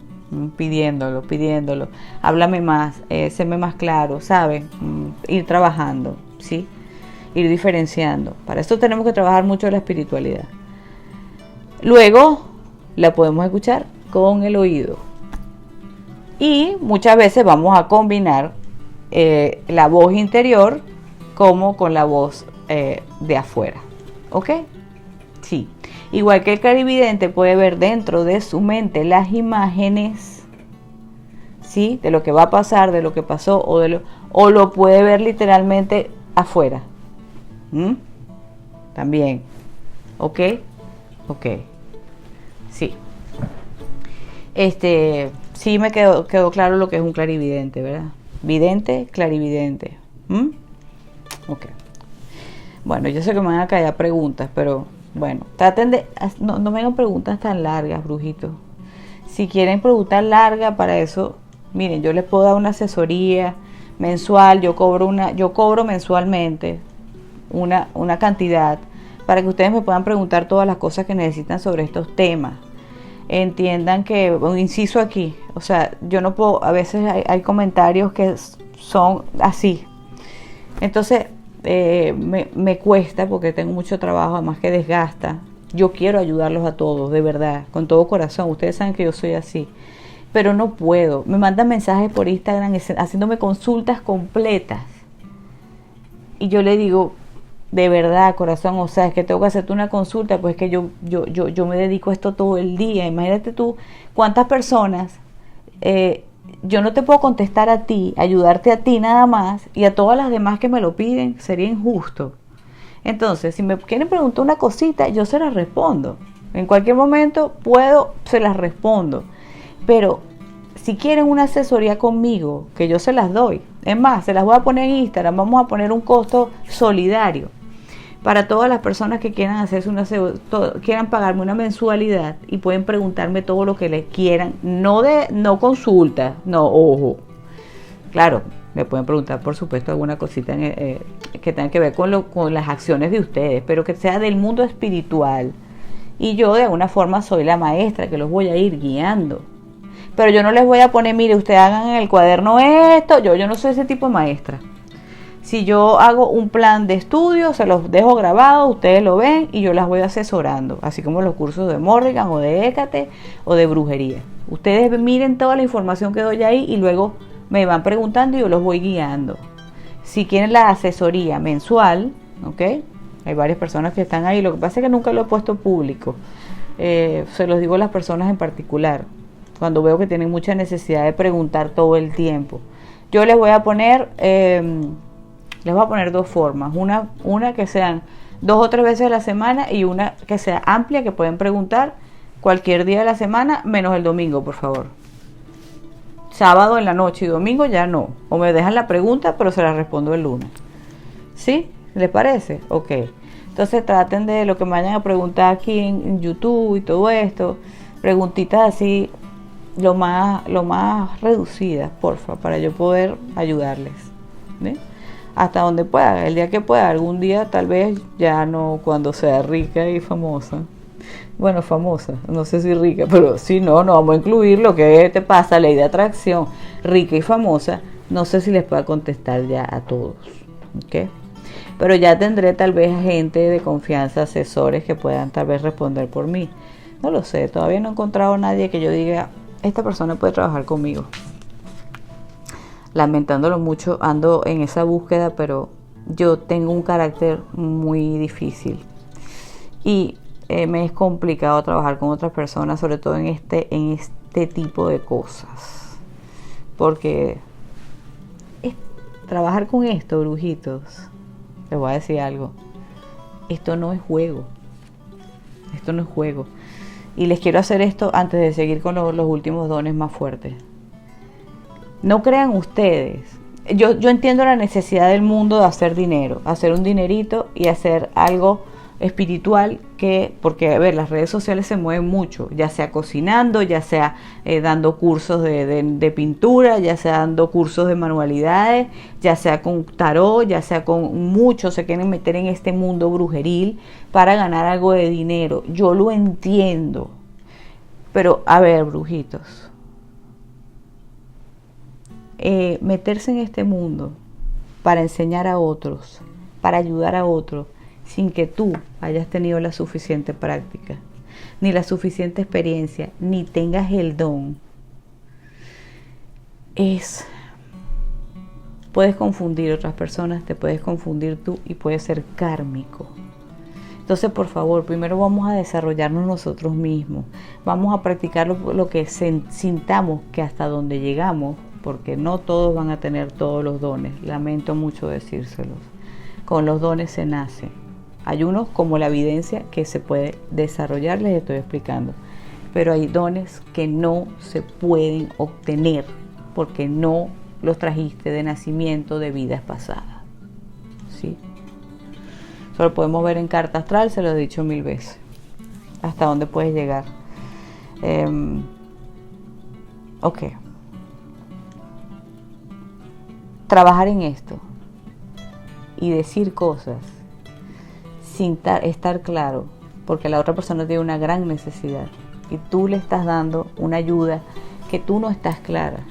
Pidiéndolo. Háblame más, séme más claro, ¿sabes? Ir trabajando, ¿sí? Ir diferenciando. Para esto tenemos que trabajar mucho la espiritualidad. Luego la podemos escuchar con el oído. Y muchas veces vamos a combinar la voz interior como con la voz de afuera. ¿Ok? Sí. Igual que el clarividente puede ver dentro de su mente las imágenes, ¿sí? De lo que va a pasar, de lo que pasó, o lo puede ver literalmente afuera. También. ¿Ok? Ok. Sí. Sí me quedó claro lo que es un clarividente, ¿verdad? Vidente, clarividente. Ok. Bueno, yo sé que me van a caer preguntas, pero bueno, traten de... No me hagan preguntas tan largas, brujitos. Si quieren preguntas largas, para eso, miren, yo les puedo dar una asesoría mensual, yo cobro mensualmente una cantidad para que ustedes me puedan preguntar todas las cosas que necesitan sobre estos temas. Entiendan que, un inciso aquí, o sea, yo no puedo, a veces hay comentarios que son así. Entonces, me cuesta porque tengo mucho trabajo, además que desgasta. Yo quiero ayudarlos a todos, de verdad, con todo corazón. Ustedes saben que yo soy así, pero no puedo. Me mandan mensajes por Instagram haciéndome consultas completas. Y yo le digo, de verdad, corazón, o sea, es que tengo que hacerte una consulta, pues que yo me dedico a esto todo el día. Imagínate tú cuántas personas, yo no te puedo contestar a ti, ayudarte a ti nada más, y a todas las demás que me lo piden, sería injusto. Entonces, si me quieren preguntar una cosita, yo se las respondo. En cualquier momento se las respondo. Pero si quieren una asesoría conmigo, que yo se las doy. Es más, se las voy a poner en Instagram, vamos a poner un costo solidario para todas las personas que quieran hacerse quieran pagarme una mensualidad y pueden preguntarme todo lo que les quieran, no consulta, no, ojo. Claro, me pueden preguntar, por supuesto, alguna cosita que tenga que ver con las acciones de ustedes, pero que sea del mundo espiritual. Y yo de alguna forma soy la maestra que los voy a ir guiando. Pero yo no les voy a poner, mire, ustedes hagan en el cuaderno esto. Yo no soy ese tipo de maestra. Si yo hago un plan de estudio, se los dejo grabado, ustedes lo ven y yo las voy asesorando. Así como los cursos de Morrigan o de Hécate o de brujería. Ustedes miren toda la información que doy ahí y luego me van preguntando y yo los voy guiando. Si quieren la asesoría mensual, ¿ok? Hay varias personas que están ahí. Lo que pasa es que nunca lo he puesto público. Se los digo a las personas en particular, cuando veo que tienen mucha necesidad de preguntar todo el tiempo. Yo les voy a poner dos formas. Una que sean 2 o 3 veces a la semana y una que sea amplia, que pueden preguntar cualquier día de la semana, menos el domingo, por favor. Sábado en la noche y domingo ya no. O me dejan la pregunta, pero se la respondo el lunes. ¿Sí? ¿Les parece? Ok. Entonces traten de lo que me vayan a preguntar aquí en YouTube y todo esto. Preguntitas así, lo más reducidas, porfa, para yo poder ayudarles. ¿Sí? Hasta donde pueda, el día que pueda. Algún día tal vez ya no, cuando sea rica y famosa. Bueno, famosa, no sé si rica, pero si no vamos a incluir lo que te pasa, ley de atracción, rica y famosa. No sé si les puedo contestar ya a todos. ¿Ok? Pero ya tendré tal vez gente de confianza, asesores que puedan tal vez responder por mí. No lo sé, todavía no he encontrado a nadie que yo diga, esta persona puede trabajar conmigo. Lamentándolo mucho, ando en esa búsqueda, pero yo tengo un carácter muy difícil. Y me es complicado trabajar con otras personas, sobre todo en este tipo de cosas. Porque trabajar con esto, brujitos, les voy a decir algo. Esto no es juego. Esto no es juego. Y les quiero hacer esto antes de seguir con los últimos dones más fuertes. No crean ustedes. Yo entiendo la necesidad del mundo de hacer dinero, hacer un dinerito y hacer algo espiritual porque a ver, las redes sociales se mueven mucho, ya sea cocinando, ya sea dando cursos de pintura, ya sea dando cursos de manualidades, ya sea con tarot, ya sea con muchos se quieren meter en este mundo brujeril para ganar algo de dinero. Yo lo entiendo, pero a ver, brujitos, meterse en este mundo para enseñar a otros, para ayudar a otros, sin que tú hayas tenido la suficiente práctica, ni la suficiente experiencia, ni tengas el don, puedes confundir a otras personas, te puedes confundir tú y puedes ser kármico. Entonces, por favor, primero vamos a desarrollarnos nosotros mismos, vamos a practicar lo que sintamos que hasta donde llegamos, porque no todos van a tener todos los dones, lamento mucho decírselos, con los dones se nace. Hay unos como la evidencia que se puede desarrollar, les estoy explicando, pero hay dones que no se pueden obtener porque no los trajiste de nacimiento de vidas pasadas, ¿sí? Eso lo podemos ver en carta astral, se lo he dicho 1000 veces, hasta dónde puedes llegar. Ok. Trabajar en esto y decir cosas sin estar claro, porque la otra persona tiene una gran necesidad y tú le estás dando una ayuda que tú no estás clara,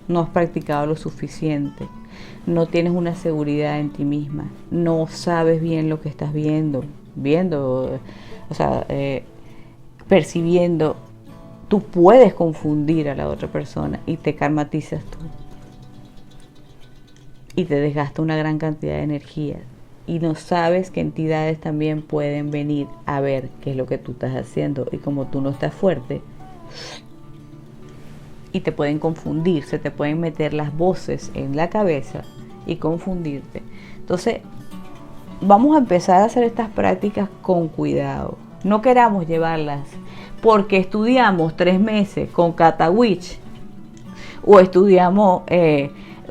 no has practicado lo suficiente, no tienes una seguridad en ti misma, no sabes bien lo que estás viendo, percibiendo, tú puedes confundir a la otra persona y te karmatizas tú y te desgasta una gran cantidad de energía. Y no sabes que entidades también pueden venir a ver qué es lo que tú estás haciendo. Y como tú no estás fuerte, y te pueden confundir, se te pueden meter las voces en la cabeza y confundirte. Entonces, vamos a empezar a hacer estas prácticas con cuidado. No queramos llevarlas porque estudiamos 3 meses con Catawitch o estudiamos...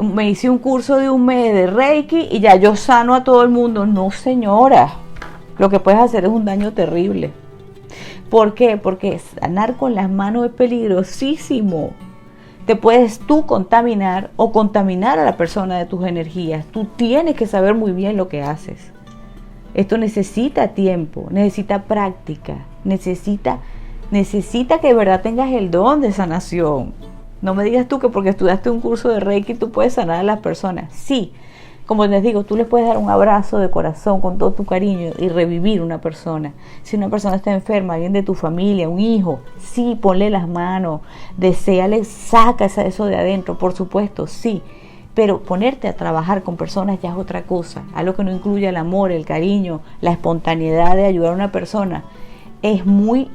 me hice un curso de 1 mes de Reiki y ya yo sano a todo el mundo. No, señora. Lo que puedes hacer es un daño terrible. ¿Por qué? Porque sanar con las manos es peligrosísimo. Te puedes tú contaminar o contaminar a la persona de tus energías. Tú tienes que saber muy bien lo que haces. Esto necesita tiempo, necesita práctica, necesita que de verdad tengas el don de sanación. No me digas tú que porque estudiaste un curso de Reiki tú puedes sanar a las personas. Sí, como les digo, tú les puedes dar un abrazo de corazón con todo tu cariño y revivir una persona. Si una persona está enferma, alguien de tu familia, un hijo, sí, ponle las manos, deséale, saca eso de adentro, por supuesto, sí. Pero ponerte a trabajar con personas ya es otra cosa. Algo que no incluye el amor, el cariño, la espontaneidad de ayudar a una persona es muy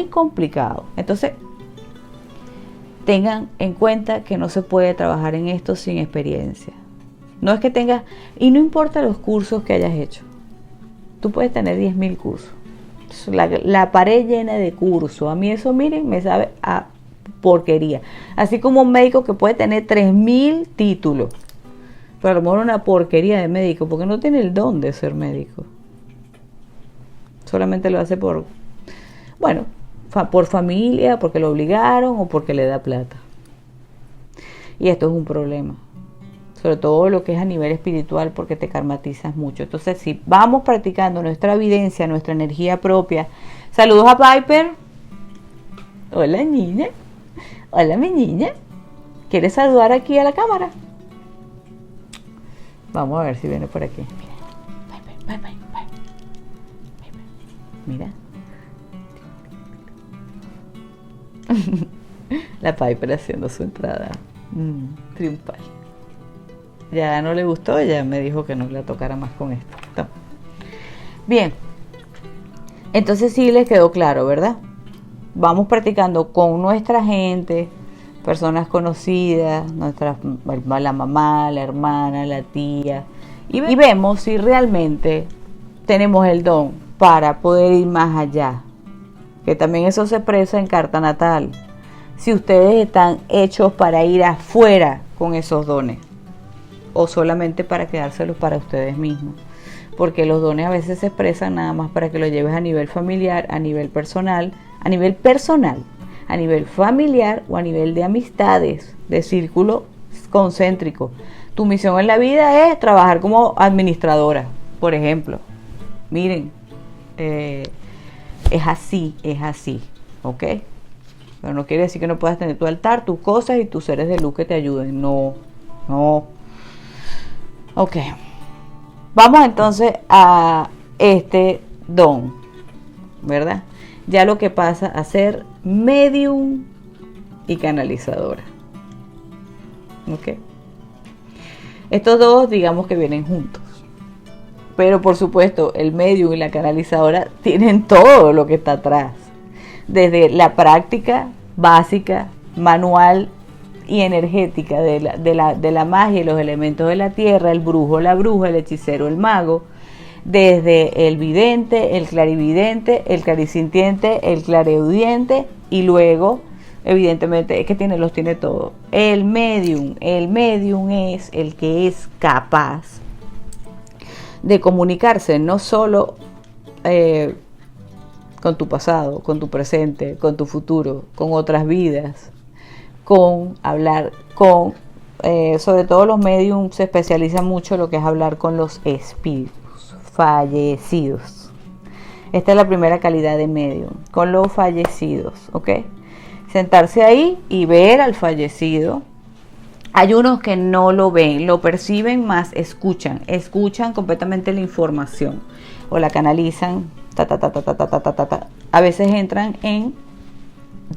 complicado. Entonces, tengan en cuenta que no se puede trabajar en esto sin experiencia. No es que tengas, y no importa los cursos que hayas hecho. Tú puedes tener 10.000 cursos. La pared llena de cursos. A mí eso, miren, me sabe a porquería. Así como un médico que puede tener 3.000 títulos. Pero a lo mejor una porquería de médico, porque no tiene el don de ser médico. Solamente lo hace por familia, porque lo obligaron o porque le da plata. Y esto es un problema. Sobre todo lo que es a nivel espiritual, porque te karmatizas mucho. Entonces, si vamos practicando nuestra evidencia, nuestra energía propia. Saludos a Piper. Hola, niña. Hola, mi niña. ¿Quieres saludar aquí a la cámara? Vamos a ver si viene por aquí. Mira. Bye, bye, bye. Mira. La Piper haciendo su entrada triunfal. Ya no le gustó, ya me dijo que no la tocara más con esto. Bien. Entonces sí les quedó claro, ¿verdad? Vamos practicando con nuestra gente, personas conocidas, la mamá, la hermana, la tía, y vemos si realmente tenemos el don para poder ir más allá. Que también eso se expresa en carta natal. Si ustedes están hechos para ir afuera con esos dones, o solamente para quedárselos para ustedes mismos. Porque los dones a veces se expresan nada más para que lo lleves a nivel familiar, a nivel personal, a nivel familiar o a nivel de amistades, de círculo concéntrico. Tu misión en la vida es trabajar como administradora, por ejemplo. Miren, es así, ¿ok? Pero no quiere decir que no puedas tener tu altar, tus cosas y tus seres de luz que te ayuden. No. Ok. Vamos entonces a este don, ¿verdad? Ya lo que pasa a ser medium y canalizadora. ¿Ok? Estos dos, digamos que vienen juntos. Pero por supuesto, el medium y la canalizadora tienen todo lo que está atrás. Desde la práctica básica, manual y energética de la magia y los elementos de la tierra, el brujo, la bruja, el hechicero, el mago, desde el vidente, el clarividente, el clarisintiente, el clareaudiente, y luego, evidentemente, es que los tiene todo. El medium es el que es capaz de comunicarse no solo con tu pasado, con tu presente, con tu futuro, con otras vidas, con hablar con, sobre todo los mediums se especializan mucho en lo que es hablar con los espíritus fallecidos. Esta es la primera calidad de medium, con los fallecidos, ¿ok? Sentarse ahí y ver al fallecido. Hay unos que no lo ven, lo perciben, más escuchan completamente la información o la canalizan, A veces entran en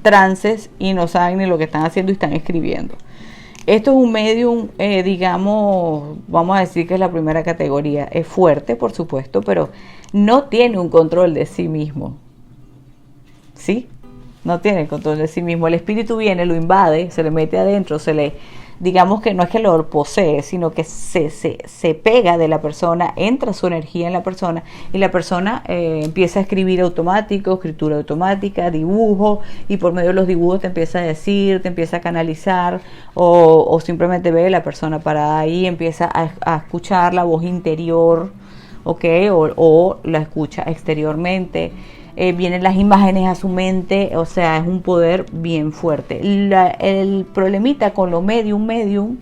trances y no saben ni lo que están haciendo y están escribiendo. Esto es un medium, digamos, vamos a decir que es la primera categoría. Es fuerte, por supuesto, pero no tiene un control de sí mismo. ¿Sí? No tiene el control de sí mismo. El espíritu viene, lo invade, se le mete adentro, digamos que no es que lo posee, sino que se pega de la persona, entra su energía en la persona y la persona empieza a escribir automático, escritura automática, dibujo, y por medio de los dibujos te empieza a decir, te empieza a canalizar, o simplemente ve la persona parada ahí, empieza a escuchar la voz interior, ¿ok? O la escucha exteriormente. Vienen las imágenes a su mente, o sea, es un poder bien fuerte. El problemita con los medium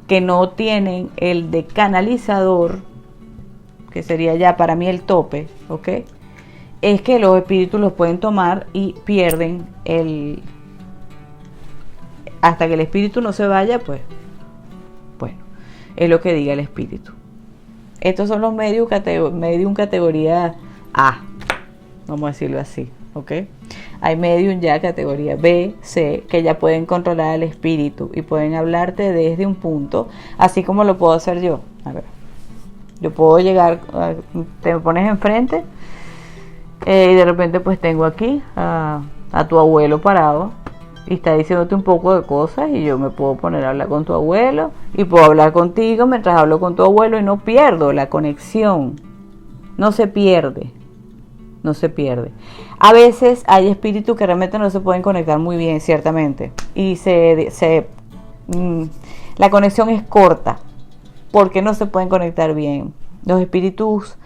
que no tienen el de canalizador, que sería ya para mí el tope, ¿ok? Es que los espíritus los pueden tomar y pierden hasta que el espíritu no se vaya, pues, bueno, es lo que diga el espíritu. Estos son los medium categoría A, vamos a decirlo así, ¿ok? Hay medium ya categoría B, C, que ya pueden controlar el espíritu y pueden hablarte desde un punto, así como lo puedo hacer yo. A ver, yo puedo llegar, te pones enfrente y de repente pues tengo aquí a tu abuelo parado y está diciéndote un poco de cosas, y yo me puedo poner a hablar con tu abuelo y puedo hablar contigo mientras hablo con tu abuelo, y no pierdo la conexión, no se pierde. A veces hay espíritus que realmente no se pueden conectar muy bien, ciertamente, y la conexión es corta porque no se pueden conectar bien. Los espíritus,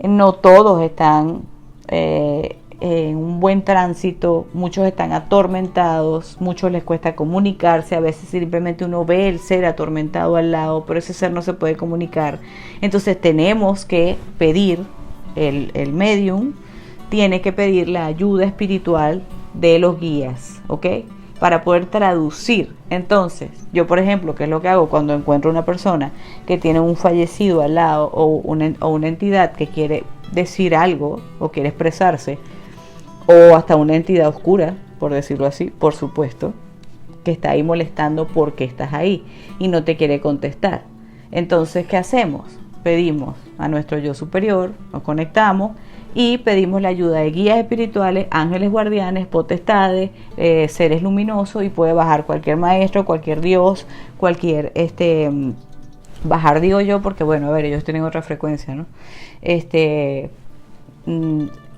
no todos están en un buen tránsito, muchos están atormentados, muchos les cuesta comunicarse, a veces simplemente uno ve el ser atormentado al lado, pero ese ser no se puede comunicar. Entonces tenemos que pedir, el medium tiene que pedir la ayuda espiritual de los guías, ¿ok? para poder traducir. Entonces, yo por ejemplo, ¿qué es lo que hago cuando encuentro una persona que tiene un fallecido al lado o una entidad que quiere decir algo o quiere expresarse, o hasta una entidad oscura, por decirlo así, por supuesto, que está ahí molestando porque estás ahí y no te quiere contestar? Entonces, ¿qué hacemos? Pedimos a nuestro yo superior, nos conectamos y pedimos la ayuda de guías espirituales, ángeles guardianes, potestades, seres luminosos, y puede bajar cualquier maestro, cualquier dios, cualquier bajar digo yo porque bueno, a ver, ellos tienen otra frecuencia, ¿no?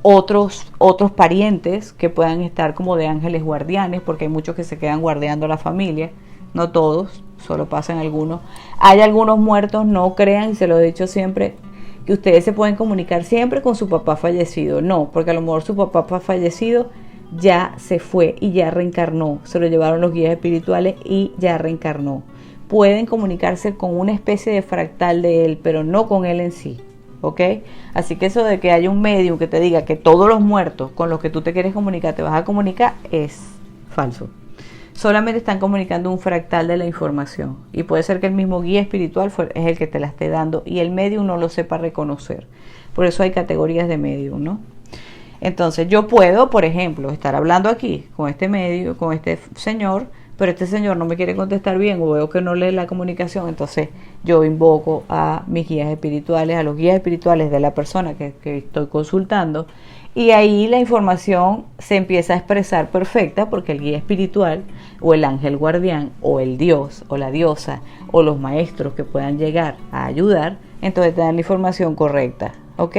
Otros parientes que puedan estar como de ángeles guardianes, porque hay muchos que se quedan guardiando a la familia, no todos, solo pasan algunos. Hay algunos muertos, no crean, y se lo he dicho siempre, que ustedes se pueden comunicar siempre con su papá fallecido. No, porque a lo mejor su papá fallecido ya se fue y ya reencarnó. Se lo llevaron los guías espirituales y ya reencarnó. Pueden comunicarse con una especie de fractal de él, pero no con él en sí. ¿Ok? Así que eso de que haya un medium que te diga que todos los muertos con los que tú te quieres comunicar te vas a comunicar es falso. Solamente están comunicando un fractal de la información, y puede ser que el mismo guía espiritual es el que te la esté dando y el medium no lo sepa reconocer. Por eso hay categorías de medium, ¿no? Entonces yo puedo, por ejemplo, estar hablando aquí con este medio, con este señor, pero este señor no me quiere contestar bien o veo que no lee la comunicación. Entonces yo invoco a mis guías espirituales, a los guías espirituales de la persona que estoy consultando, y ahí la información se empieza a expresar perfecta, porque el guía espiritual o el ángel guardián o el dios o la diosa o los maestros que puedan llegar a ayudar, entonces te dan la información correcta, ¿ok?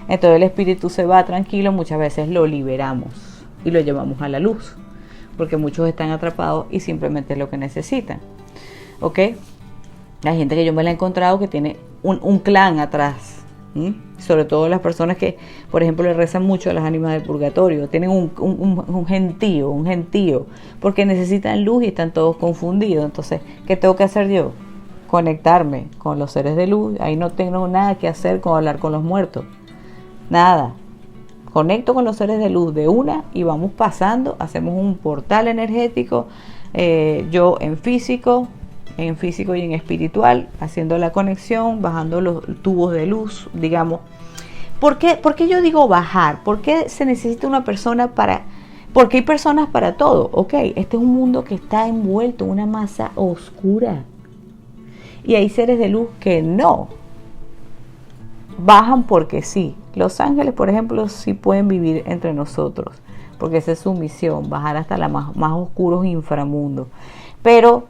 Entonces el espíritu se va tranquilo, muchas veces lo liberamos y lo llevamos a la luz, porque muchos están atrapados y simplemente es lo que necesitan, ¿ok? La gente que yo me la he encontrado que tiene un clan atrás, sobre todo las personas que, por ejemplo, le rezan mucho a las ánimas del purgatorio, tienen un gentío, porque necesitan luz y están todos confundidos. Entonces, ¿qué tengo que hacer yo? Conectarme con los seres de luz. Ahí no tengo nada que hacer con hablar con los muertos, nada. Conecto con los seres de luz de una y vamos pasando, hacemos un portal energético, yo en físico y en espiritual, haciendo la conexión, bajando los tubos de luz, digamos. ¿Por qué yo digo bajar? ¿Por qué se necesita una persona para...? Porque hay personas para todo, ¿ok? Este es un mundo que está envuelto en una masa oscura. Y hay seres de luz que no bajan porque sí. Los ángeles, por ejemplo, sí pueden vivir entre nosotros, porque esa es su misión, bajar hasta los más oscuros inframundos. Pero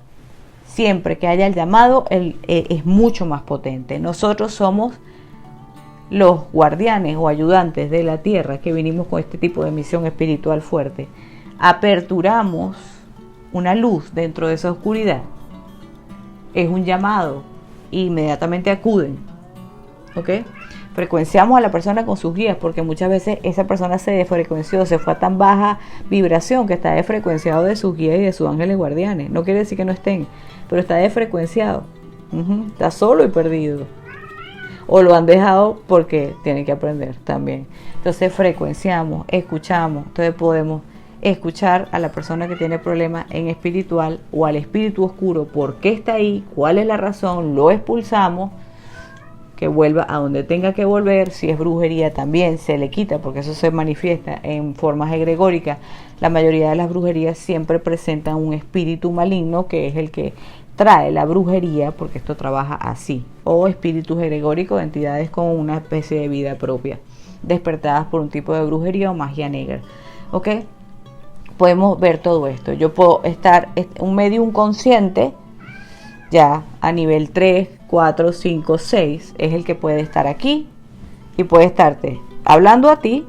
siempre que haya el llamado, es mucho más potente. Nosotros somos los guardianes o ayudantes de la tierra que vinimos con este tipo de misión espiritual fuerte. Aperturamos una luz dentro de esa oscuridad. Es un llamado. Inmediatamente acuden. ¿Ok? Frecuenciamos a la persona con sus guías, porque muchas veces esa persona se desfrecuenció, se fue a tan baja vibración que está desfrecuenciado de sus guías y de sus ángeles guardianes. No quiere decir que no estén, pero está desfrecuenciado. Está solo y perdido. O lo han dejado porque tienen que aprender también. Entonces frecuenciamos, escuchamos. Entonces podemos escuchar a la persona que tiene problemas en espiritual o al espíritu oscuro. ¿Por qué está ahí? ¿Cuál es la razón? Lo expulsamos, que vuelva a donde tenga que volver. Si es brujería también se le quita, porque eso se manifiesta en formas egregóricas. La mayoría de las brujerías siempre presentan un espíritu maligno, que es el que trae la brujería, porque esto trabaja así, o espíritus egregóricos, entidades con una especie de vida propia, despertadas por un tipo de brujería o magia negra. ¿Ok? Podemos ver todo esto. Yo puedo estar un medium consciente, ya a nivel 3, 4, 5, 6, es el que puede estar aquí y puede estarte hablando a ti,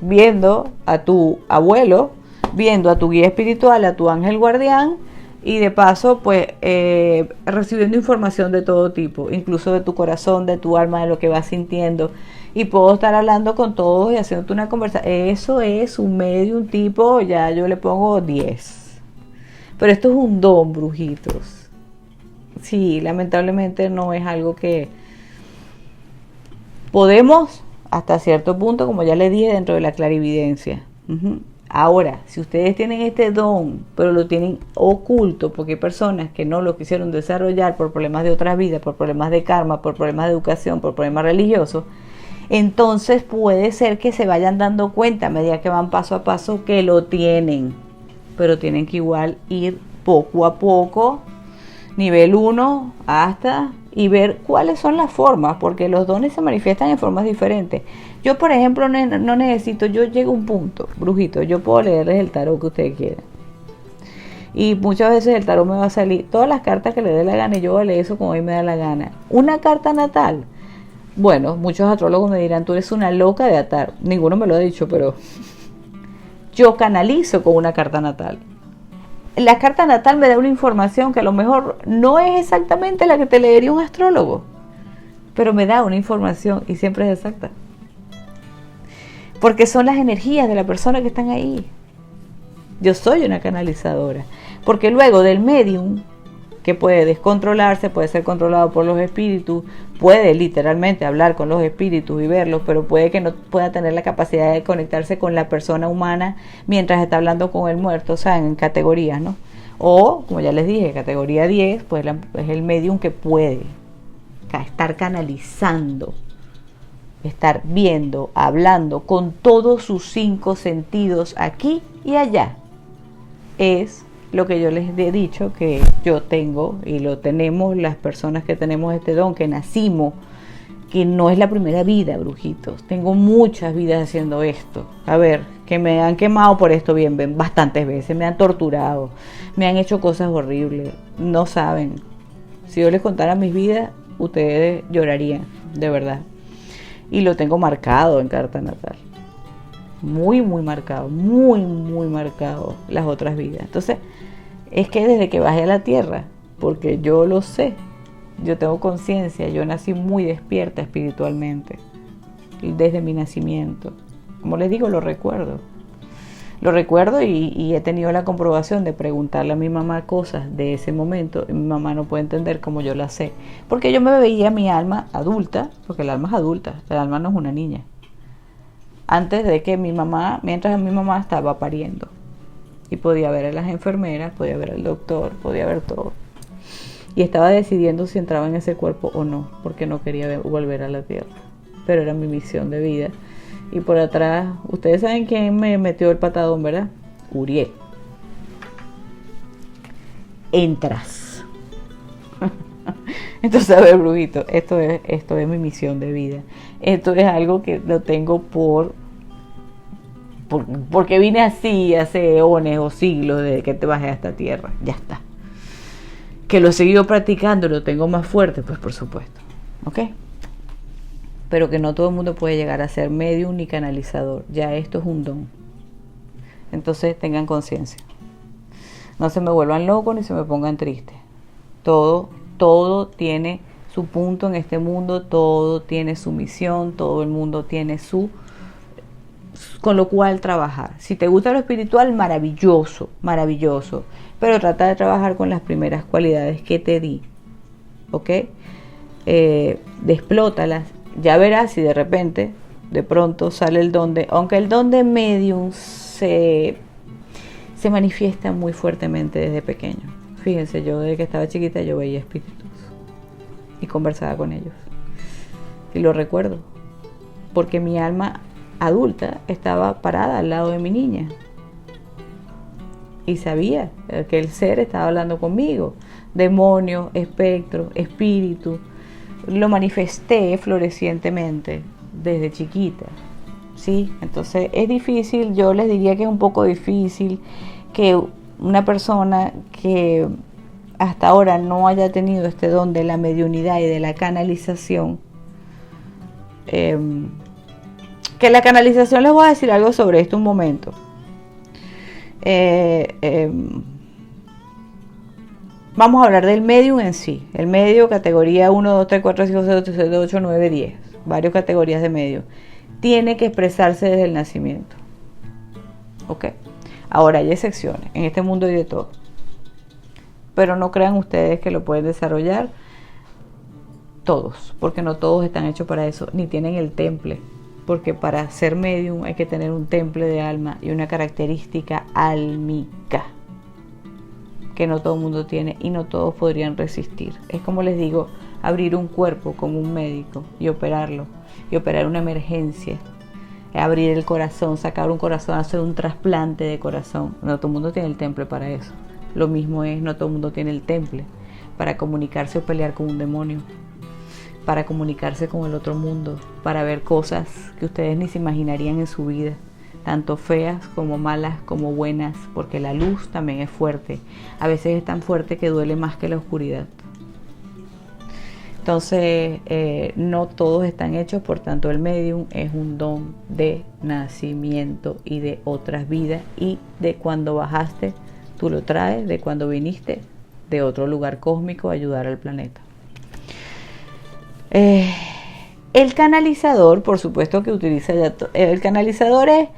viendo a tu abuelo, viendo a tu guía espiritual, a tu ángel guardián, y de paso pues recibiendo información de todo tipo, incluso de tu corazón, de tu alma, de lo que vas sintiendo, y puedo estar hablando con todos y haciéndote una conversación. Eso es un medium tipo, ya yo le pongo 10, pero esto es un don, brujitos. Sí, lamentablemente no es algo que podemos hasta cierto punto, como ya le dije, dentro de la clarividencia. Ahora, si ustedes tienen este don, pero lo tienen oculto, porque hay personas que no lo quisieron desarrollar por problemas de otras vidas, por problemas de karma, por problemas de educación, por problemas religiosos, entonces puede ser que se vayan dando cuenta a medida que van paso a paso que lo tienen, pero tienen que igual ir poco a poco, nivel 1 hasta, y ver cuáles son las formas, porque los dones se manifiestan en formas diferentes. Yo, por ejemplo, no necesito, yo llego a un punto, brujito, yo puedo leerles el tarot que ustedes quieran. Y muchas veces el tarot me va a salir todas las cartas que le dé la gana y yo voy a leer eso como a mí me da la gana. Una carta natal. Bueno, muchos astrólogos me dirán, tú eres una loca de atar. Ninguno me lo ha dicho, pero yo canalizo con una carta natal. La carta natal me da una información que a lo mejor no es exactamente la que te leería un astrólogo, pero me da una información y siempre es exacta. Porque son las energías de la persona que están ahí. Yo soy una canalizadora. Porque luego del medium, que puede descontrolarse, puede ser controlado por los espíritus, puede literalmente hablar con los espíritus y verlos, pero puede que no pueda tener la capacidad de conectarse con la persona humana mientras está hablando con el muerto, o sea, en categorías, ¿no? O, como ya les dije, categoría 10, pues es el medium que puede estar canalizando, estar viendo, hablando con todos sus 5 sentidos aquí y allá. Es lo que yo les he dicho que yo tengo y lo tenemos las personas que tenemos este don, que nacimos, que no es la primera vida, brujitos. Tengo muchas vidas haciendo esto. A ver, que me han quemado por esto bien bastantes veces, me han torturado, me han hecho cosas horribles. No saben. Si yo les contara mis vidas, ustedes llorarían, de verdad. Y lo tengo marcado en carta natal. Muy marcado, muy marcado las otras vidas. Entonces, es que desde que bajé a la tierra, porque yo lo sé, yo tengo conciencia, yo nací muy despierta espiritualmente, desde mi nacimiento. Como les digo, lo recuerdo. Lo recuerdo y he tenido la comprobación de preguntarle a mi mamá cosas de ese momento. Y mi mamá no puede entender cómo yo la sé. Porque yo me veía mi alma adulta, porque el alma es adulta, el alma no es una niña. Antes de que mientras mi mamá estaba pariendo. Y podía ver a las enfermeras, podía ver al doctor, podía ver todo. Y estaba decidiendo si entraba en ese cuerpo o no, porque no quería volver a la tierra. Pero era mi misión de vida. Y por atrás, ustedes saben quién me metió el patadón, ¿verdad? Uriel. Entras. Entonces, a ver, brujito, esto es mi misión de vida. Esto es algo que lo tengo porque vine así hace eones o siglos desde que te bajé a esta tierra. Ya está. Que lo he seguido practicando, lo tengo más fuerte, pues por supuesto. ¿Ok? Pero que no todo el mundo puede llegar a ser medium ni canalizador. Ya esto es un don. Entonces tengan conciencia. No se me vuelvan locos ni se me pongan tristes. Todo tiene su punto en este mundo, todo tiene su misión, todo el mundo tiene con lo cual trabajar. Si te gusta lo espiritual, maravilloso, pero trata de trabajar con las primeras cualidades que te di, ¿ok? Explótalas. Ya verás si de repente, de pronto sale el don aunque el don de medium se manifiesta muy fuertemente desde pequeño. Fíjense, yo desde que estaba chiquita yo veía espíritus y conversaba con ellos. Y lo recuerdo, porque mi alma adulta estaba parada al lado de mi niña. Y sabía que el ser estaba hablando conmigo. Demonio, espectro, espíritu. Lo manifesté florecientemente desde chiquita. ¿Sí? Entonces es difícil, yo les diría que es un poco difícil que una persona que hasta ahora no haya tenido este don de la mediunidad y de la canalización, que la canalización, les voy a decir algo sobre esto un momento. Vamos a hablar del medium en sí. El medio, categoría 1, 2, 3, 4, 5, 6, 7, 8, 9, 10. Varias categorías de medio. Tiene que expresarse desde el nacimiento. ¿Ok? Ahora hay excepciones. En este mundo hay de todo. Pero no crean ustedes que lo pueden desarrollar todos. Porque no todos están hechos para eso. Ni tienen el temple porque para ser medium hay que tener un temple de alma y una característica álmica que no todo el mundo tiene y no todos podrían resistir. Es como les digo, abrir un cuerpo como un médico y operarlo, y operar una emergencia, abrir el corazón, sacar un corazón, hacer un trasplante de corazón. No todo el mundo tiene el temple para eso. Lo mismo es, no todo el mundo tiene el temple para comunicarse o pelear con un demonio, para comunicarse con el otro mundo, para ver cosas que ustedes ni se imaginarían en su vida, tanto feas como malas como buenas, porque la luz también es fuerte. A veces es tan fuerte que duele más que la oscuridad. Entonces, no todos están hechos, por tanto el medium es un don de nacimiento y de otras vidas, y de cuando bajaste, tú lo traes, de cuando viniste de otro lugar cósmico a ayudar al planeta. El canalizador, por supuesto que utiliza ya el canalizador es,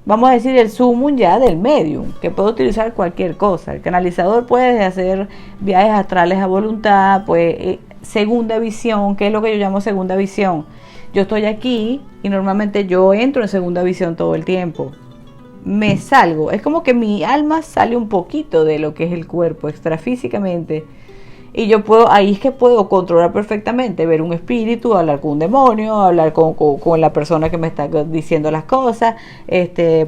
vamos a decir, el sumum ya del medium, que puede utilizar cualquier cosa. El canalizador puede hacer viajes astrales a voluntad, pues segunda visión. ¿Qué es lo que yo llamo segunda visión? Yo estoy aquí y normalmente yo entro en segunda visión todo el tiempo. Me salgo, es como que mi alma sale un poquito de lo que es el cuerpo extrafísicamente, y yo puedo, ahí es que puedo controlar perfectamente, ver un espíritu, hablar con un demonio, hablar con la persona que me está diciendo las cosas,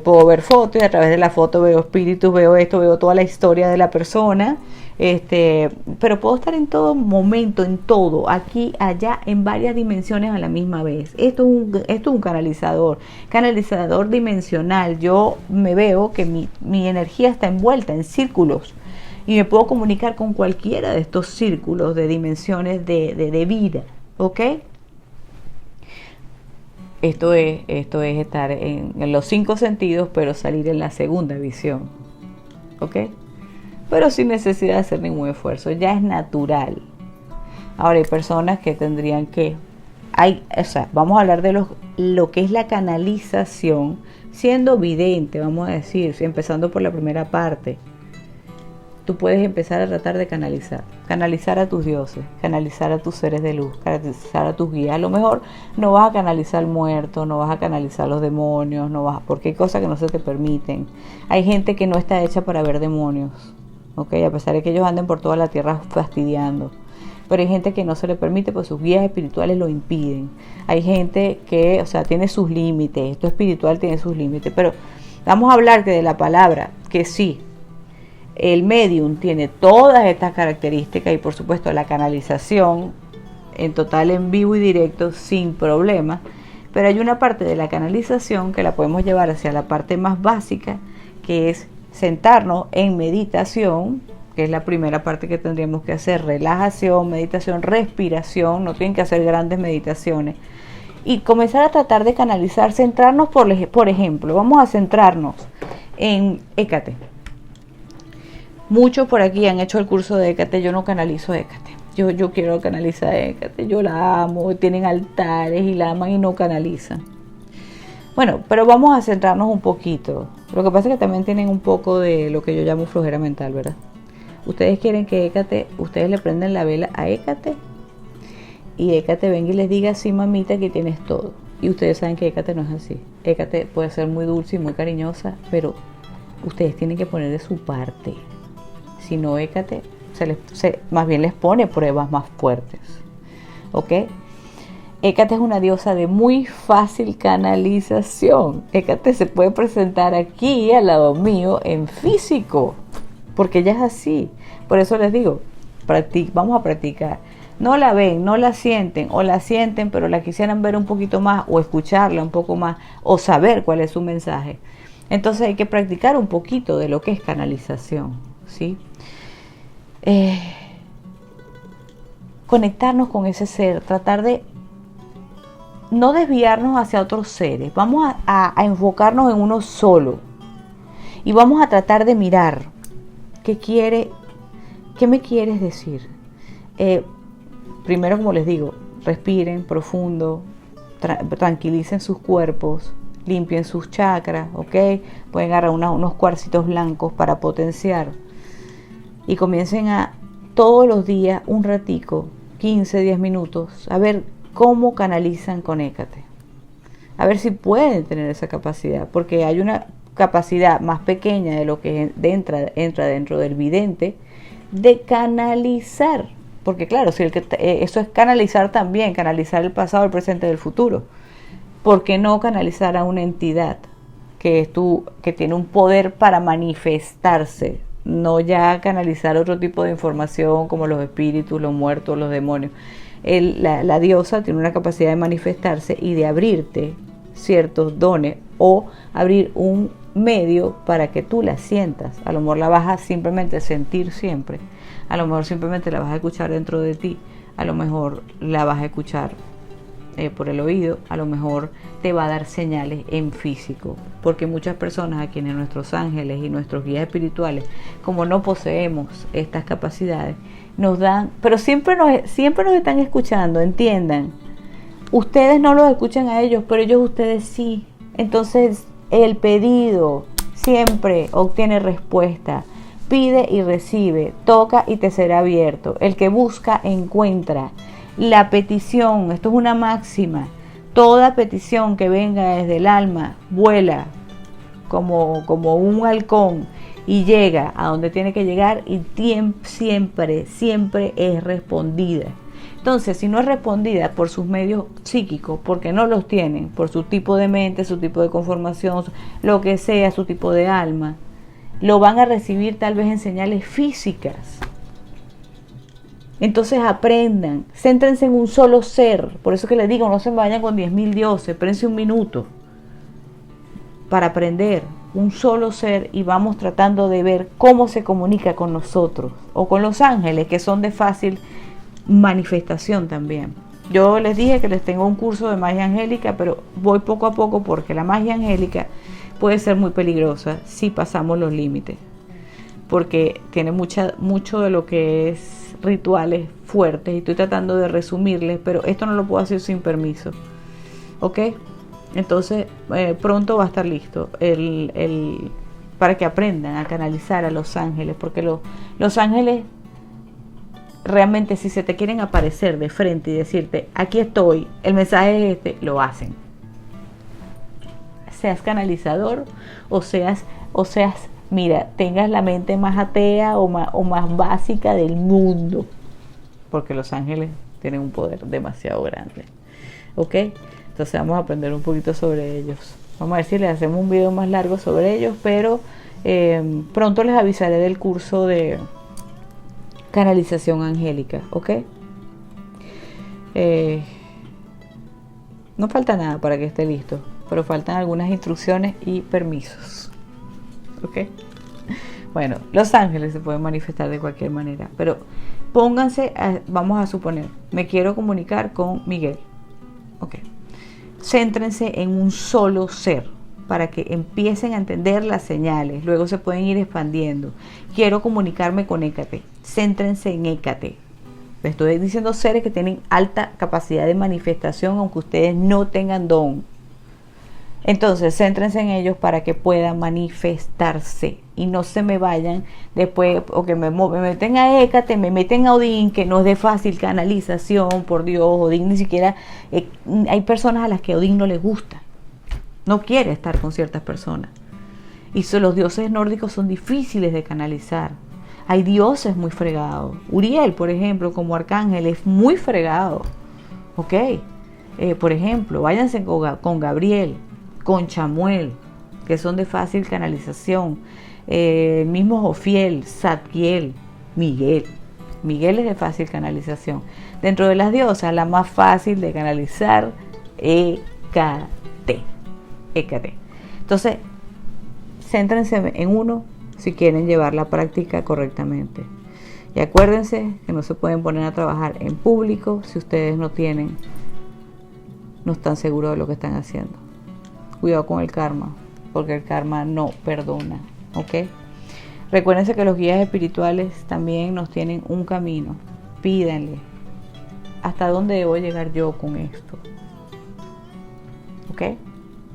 puedo ver fotos y a través de la foto veo espíritus, veo esto, veo toda la historia de la persona, pero puedo estar en todo momento, en todo, aquí, allá, en varias dimensiones a la misma vez. Esto es un canalizador dimensional. Yo me veo que mi energía está envuelta en círculos y me puedo comunicar con cualquiera de estos círculos de dimensiones de vida, ¿ok? Esto es estar en los 5 sentidos, pero salir en la segunda visión, ¿ok? Pero sin necesidad de hacer ningún esfuerzo, ya es natural. Ahora hay personas que tendrían que, vamos a hablar de lo que es la canalización, siendo vidente, vamos a decir, empezando por la primera parte. Tú puedes empezar a tratar de canalizar a tus dioses, canalizar a tus seres de luz, canalizar a tus guías. A lo mejor no vas a canalizar al muerto, no vas a canalizar a los demonios, porque hay cosas que no se te permiten. Hay gente que no está hecha para ver demonios, ¿okay? A pesar de que ellos anden por toda la tierra fastidiando. Pero hay gente que no se le permite, pues sus guías espirituales lo impiden. Hay gente que, tiene sus límites, esto espiritual tiene sus límites. Pero vamos a hablar de la palabra, que sí, el medium tiene todas estas características y por supuesto la canalización en total, en vivo y directo, sin problema. Pero hay una parte de la canalización que la podemos llevar hacia la parte más básica, que es sentarnos en meditación, que es la primera parte que tendríamos que hacer: relajación, meditación, respiración. No tienen que hacer grandes meditaciones, y comenzar a tratar de canalizar, centrarnos, por ejemplo, vamos a centrarnos en Hécate. Muchos por aquí han hecho el curso de Hécate. Yo no canalizo Hécate. Yo quiero canalizar Hécate. Yo la amo. Tienen altares y la aman y no canalizan. Bueno, pero vamos a centrarnos un poquito. Lo que pasa es que también tienen un poco de lo que yo llamo flojera mental, ¿verdad? Ustedes quieren que Hécate, ustedes le prenden la vela a Hécate y Hécate venga y les diga: sí, mamita, aquí tienes todo. Y ustedes saben que Hécate no es así. Hécate puede ser muy dulce y muy cariñosa, pero ustedes tienen que poner de su parte. Si no, Hécate más bien les pone pruebas más fuertes, ¿ok? Hécate es una diosa de muy fácil canalización. Hécate se puede presentar aquí al lado mío en físico, porque ella es así. Por eso les digo, vamos a practicar. No la ven, no la sienten, o la sienten pero la quisieran ver un poquito más, o escucharla un poco más, o saber cuál es su mensaje. Entonces hay que practicar un poquito de lo que es canalización, ¿sí? Conectarnos con ese ser, tratar de no desviarnos hacia otros seres. Vamos a enfocarnos en uno solo y vamos a tratar de mirar qué me quieres decir. Primero, como les digo, respiren profundo, tranquilicen sus cuerpos, limpien sus chakras, ¿ok? Pueden agarrar unos cuarcitos blancos para potenciar. Y comiencen a todos los días un ratico, 15, 10 minutos, a ver cómo canalizan con Hécate. a ver si pueden tener esa capacidad, porque hay una capacidad más pequeña de lo que entra dentro del vidente de canalizar, porque claro, si eso es canalizar también, canalizar el pasado, el presente y el futuro. ¿Por qué no canalizar a una entidad que tiene un poder para manifestarse? No ya canalizar otro tipo de información como los espíritus, los muertos, los demonios. La diosa tiene una capacidad de manifestarse y de abrirte ciertos dones o abrir un medio para que tú la sientas. A lo mejor la vas a simplemente sentir siempre, a lo mejor simplemente la vas a escuchar dentro de ti, a lo mejor la vas a escuchar por el oído, a lo mejor te va a dar señales en físico, porque muchas personas a quienes nuestros ángeles y nuestros guías espirituales, como no poseemos estas capacidades, nos dan, pero siempre nos están escuchando, entiendan. Ustedes no los escuchan a ellos, pero ellos ustedes sí. Entonces el pedido siempre obtiene respuesta. Pide y recibe, toca y te será abierto. El que busca encuentra. La petición, esto es una máxima, toda petición que venga desde el alma vuela como un halcón y llega a donde tiene que llegar y siempre es respondida. Entonces, si no es respondida por sus medios psíquicos, porque no los tienen, por su tipo de mente, su tipo de conformación, lo que sea, su tipo de alma, lo van a recibir tal vez en señales físicas. Entonces aprendan, céntrense en un solo ser. Por eso que les digo, no se vayan con 10.000 dioses, espérense un minuto para aprender un solo ser y vamos tratando de ver cómo se comunica con nosotros o con los ángeles, que son de fácil manifestación también. Yo les dije que les tengo un curso de magia angélica, pero voy poco a poco porque la magia angélica puede ser muy peligrosa si pasamos los límites, porque tiene mucho de lo que es rituales fuertes y estoy tratando de resumirles, pero esto no lo puedo hacer sin permiso, ¿ok? Entonces pronto va a estar listo para que aprendan a canalizar a los ángeles, porque los ángeles realmente, si se te quieren aparecer de frente y decirte aquí estoy, el mensaje es este, lo hacen. Seas canalizador o seas mira, tengas la mente más atea o más básica del mundo, porque los ángeles tienen un poder demasiado grande, ¿ok? Entonces vamos a aprender un poquito sobre ellos. Vamos a ver si les hacemos un video más largo sobre ellos, pero pronto les avisaré del curso de canalización angélica, ¿ok? No falta nada para que esté listo, pero faltan algunas instrucciones y permisos, ¿ok? Bueno, los ángeles se pueden manifestar de cualquier manera, pero vamos a suponer, me quiero comunicar con Miguel, ¿ok? Céntrense en un solo ser para que empiecen a entender las señales, luego se pueden ir expandiendo. Quiero comunicarme con Hécate, céntrense en Hécate. Les estoy diciendo seres que tienen alta capacidad de manifestación, aunque ustedes no tengan don. Entonces, céntrense en ellos para que puedan manifestarse y no se me vayan después, o que me meten a Hécate, me meten a Odín, que no es de fácil canalización, por Dios. Odín ni siquiera, hay personas a las que Odín no les gusta, no quiere estar con ciertas personas. Y los dioses nórdicos son difíciles de canalizar. Hay dioses muy fregados. Uriel, por ejemplo, como arcángel, es muy fregado. ¿Ok? Por ejemplo, váyanse con Gabriel, con Chamuel, que son de fácil canalización. El mismo Jofiel, Zadkiel, Miguel. Miguel es de fácil canalización. Dentro de las diosas, la más fácil de canalizar, Hécate. Hécate. Entonces, céntrense en uno si quieren llevar la práctica correctamente. Y acuérdense que no se pueden poner a trabajar en público si ustedes no están seguros de lo que están haciendo. Cuidado con el karma, porque el karma no perdona, ¿ok? Recuérdense que los guías espirituales también nos tienen un camino. Pídanle, ¿hasta dónde debo llegar yo con esto? ¿Ok?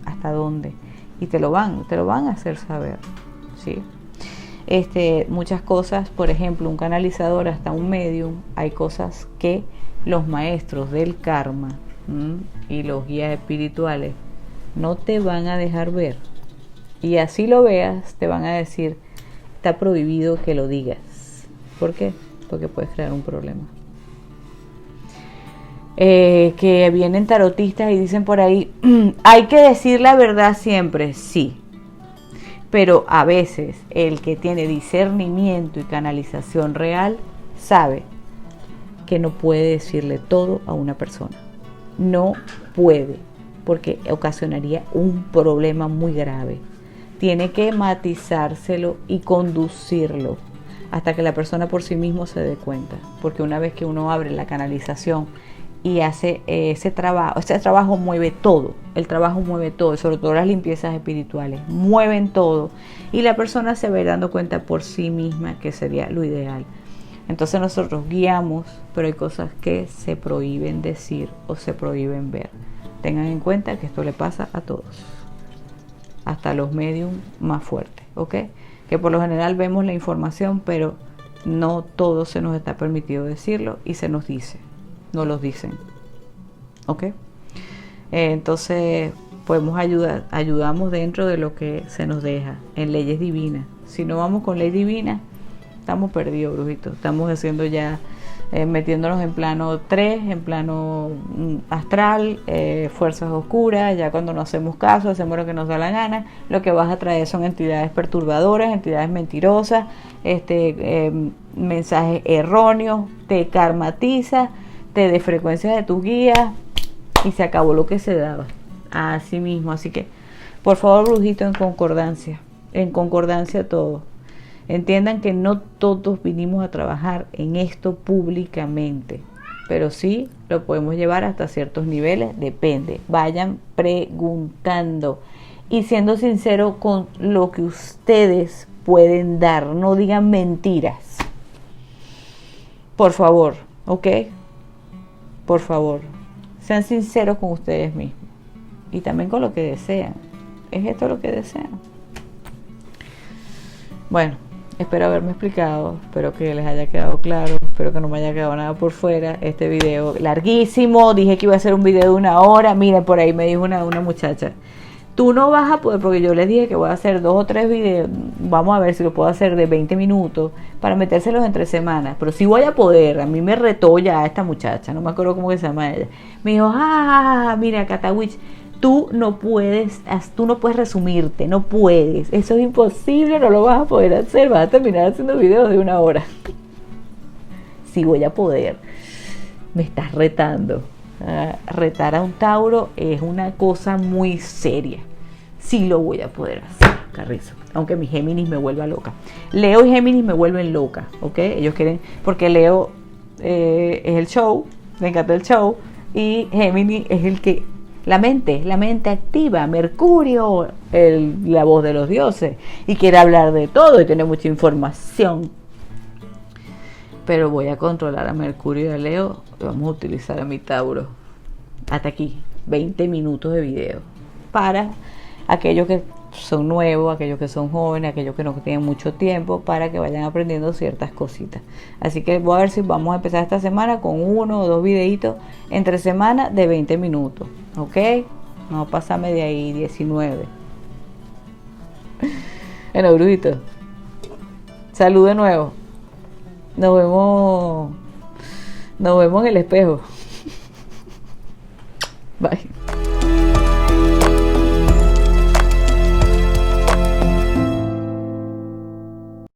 ¿Hasta dónde? Y te lo van a hacer saber, ¿sí? Muchas cosas, por ejemplo, un canalizador hasta un medium, hay cosas que los maestros del karma y los guías espirituales no te van a dejar ver. Y así lo veas, te van a decir, está prohibido que lo digas. ¿Por qué? Porque puedes crear un problema. Que vienen tarotistas y dicen por ahí, hay que decir la verdad siempre, sí. Pero a veces el que tiene discernimiento y canalización real sabe que no puede decirle todo a una persona. No puede, porque ocasionaría un problema muy grave. Tiene que matizárselo y conducirlo hasta que la persona por sí mismo se dé cuenta. Porque una vez que uno abre la canalización y hace ese trabajo mueve todo. El trabajo mueve todo, sobre todo las limpiezas espirituales, mueven todo. Y la persona se va a ir dando cuenta por sí misma, que sería lo ideal. Entonces nosotros guiamos, pero hay cosas que se prohíben decir o se prohíben ver. Tengan en cuenta que esto le pasa a todos, hasta los mediums más fuertes, ¿ok? Que por lo general vemos la información, pero no todo se nos está permitido decirlo y se nos dice, no los dicen, ¿ok? Entonces podemos ayudamos dentro de lo que se nos deja en leyes divinas. Si no vamos con ley divina, estamos perdidos, brujitos. Estamos haciendo ya, metiéndonos en plano 3, en plano astral, fuerzas oscuras. Ya cuando no hacemos caso, hacemos lo que nos da la gana, lo que vas a traer son entidades perturbadoras, entidades mentirosas, mensajes erróneos, te karmatiza, te desfrecuencia de tus guías y se acabó lo que se daba. Así mismo, así que por favor, brujito, en concordancia todo. Entiendan que no todos vinimos a trabajar en esto públicamente, pero sí lo podemos llevar hasta ciertos niveles, depende. Vayan preguntando y siendo sincero con lo que ustedes pueden dar, no digan mentiras. Por favor, ¿ok? Por favor, sean sinceros con ustedes mismos y también con lo que desean. ¿Es esto lo que desean? Bueno, espero haberme explicado, espero que les haya quedado claro, espero que no me haya quedado nada por fuera. Este video larguísimo, dije que iba a ser un video de 1 hora. Miren, por ahí me dijo una muchacha, tú no vas a poder, porque yo les dije que voy a hacer 2 o 3 videos, vamos a ver si lo puedo hacer de 20 minutos para metérselos entre semanas, pero sí voy a poder. A mí me retó ya esta muchacha, no me acuerdo cómo que se llama ella, me dijo, mira, Catawitch, tú no puedes resumirte, no puedes, eso es imposible, no lo vas a poder hacer, vas a terminar haciendo videos de 1 hora. Sí voy a poder. Me estás retando. Retar a un Tauro es una cosa muy seria. Sí lo voy a poder hacer, Carrizo, aunque mi Géminis me vuelva loca. Leo y Géminis me vuelven loca, ¿ok? Ellos quieren, porque Leo es el show, me encanta el show, y Géminis es el que la mente activa, Mercurio, la voz de los dioses, y quiere hablar de todo y tiene mucha información. Pero voy a controlar a Mercurio y a Leo, y vamos a utilizar a mi Tauro. Hasta aquí, 20 minutos de video. Para aquellos que son nuevos, aquellos que son jóvenes, aquellos que no tienen mucho tiempo, para que vayan aprendiendo ciertas cositas. Así que voy a ver si vamos a empezar esta semana con 1 o 2 videitos entre semana de 20 minutos. ¿Ok? No pasame de ahí 19. Bueno, brujito, salud de nuevo. Nos vemos en el espejo. Bye.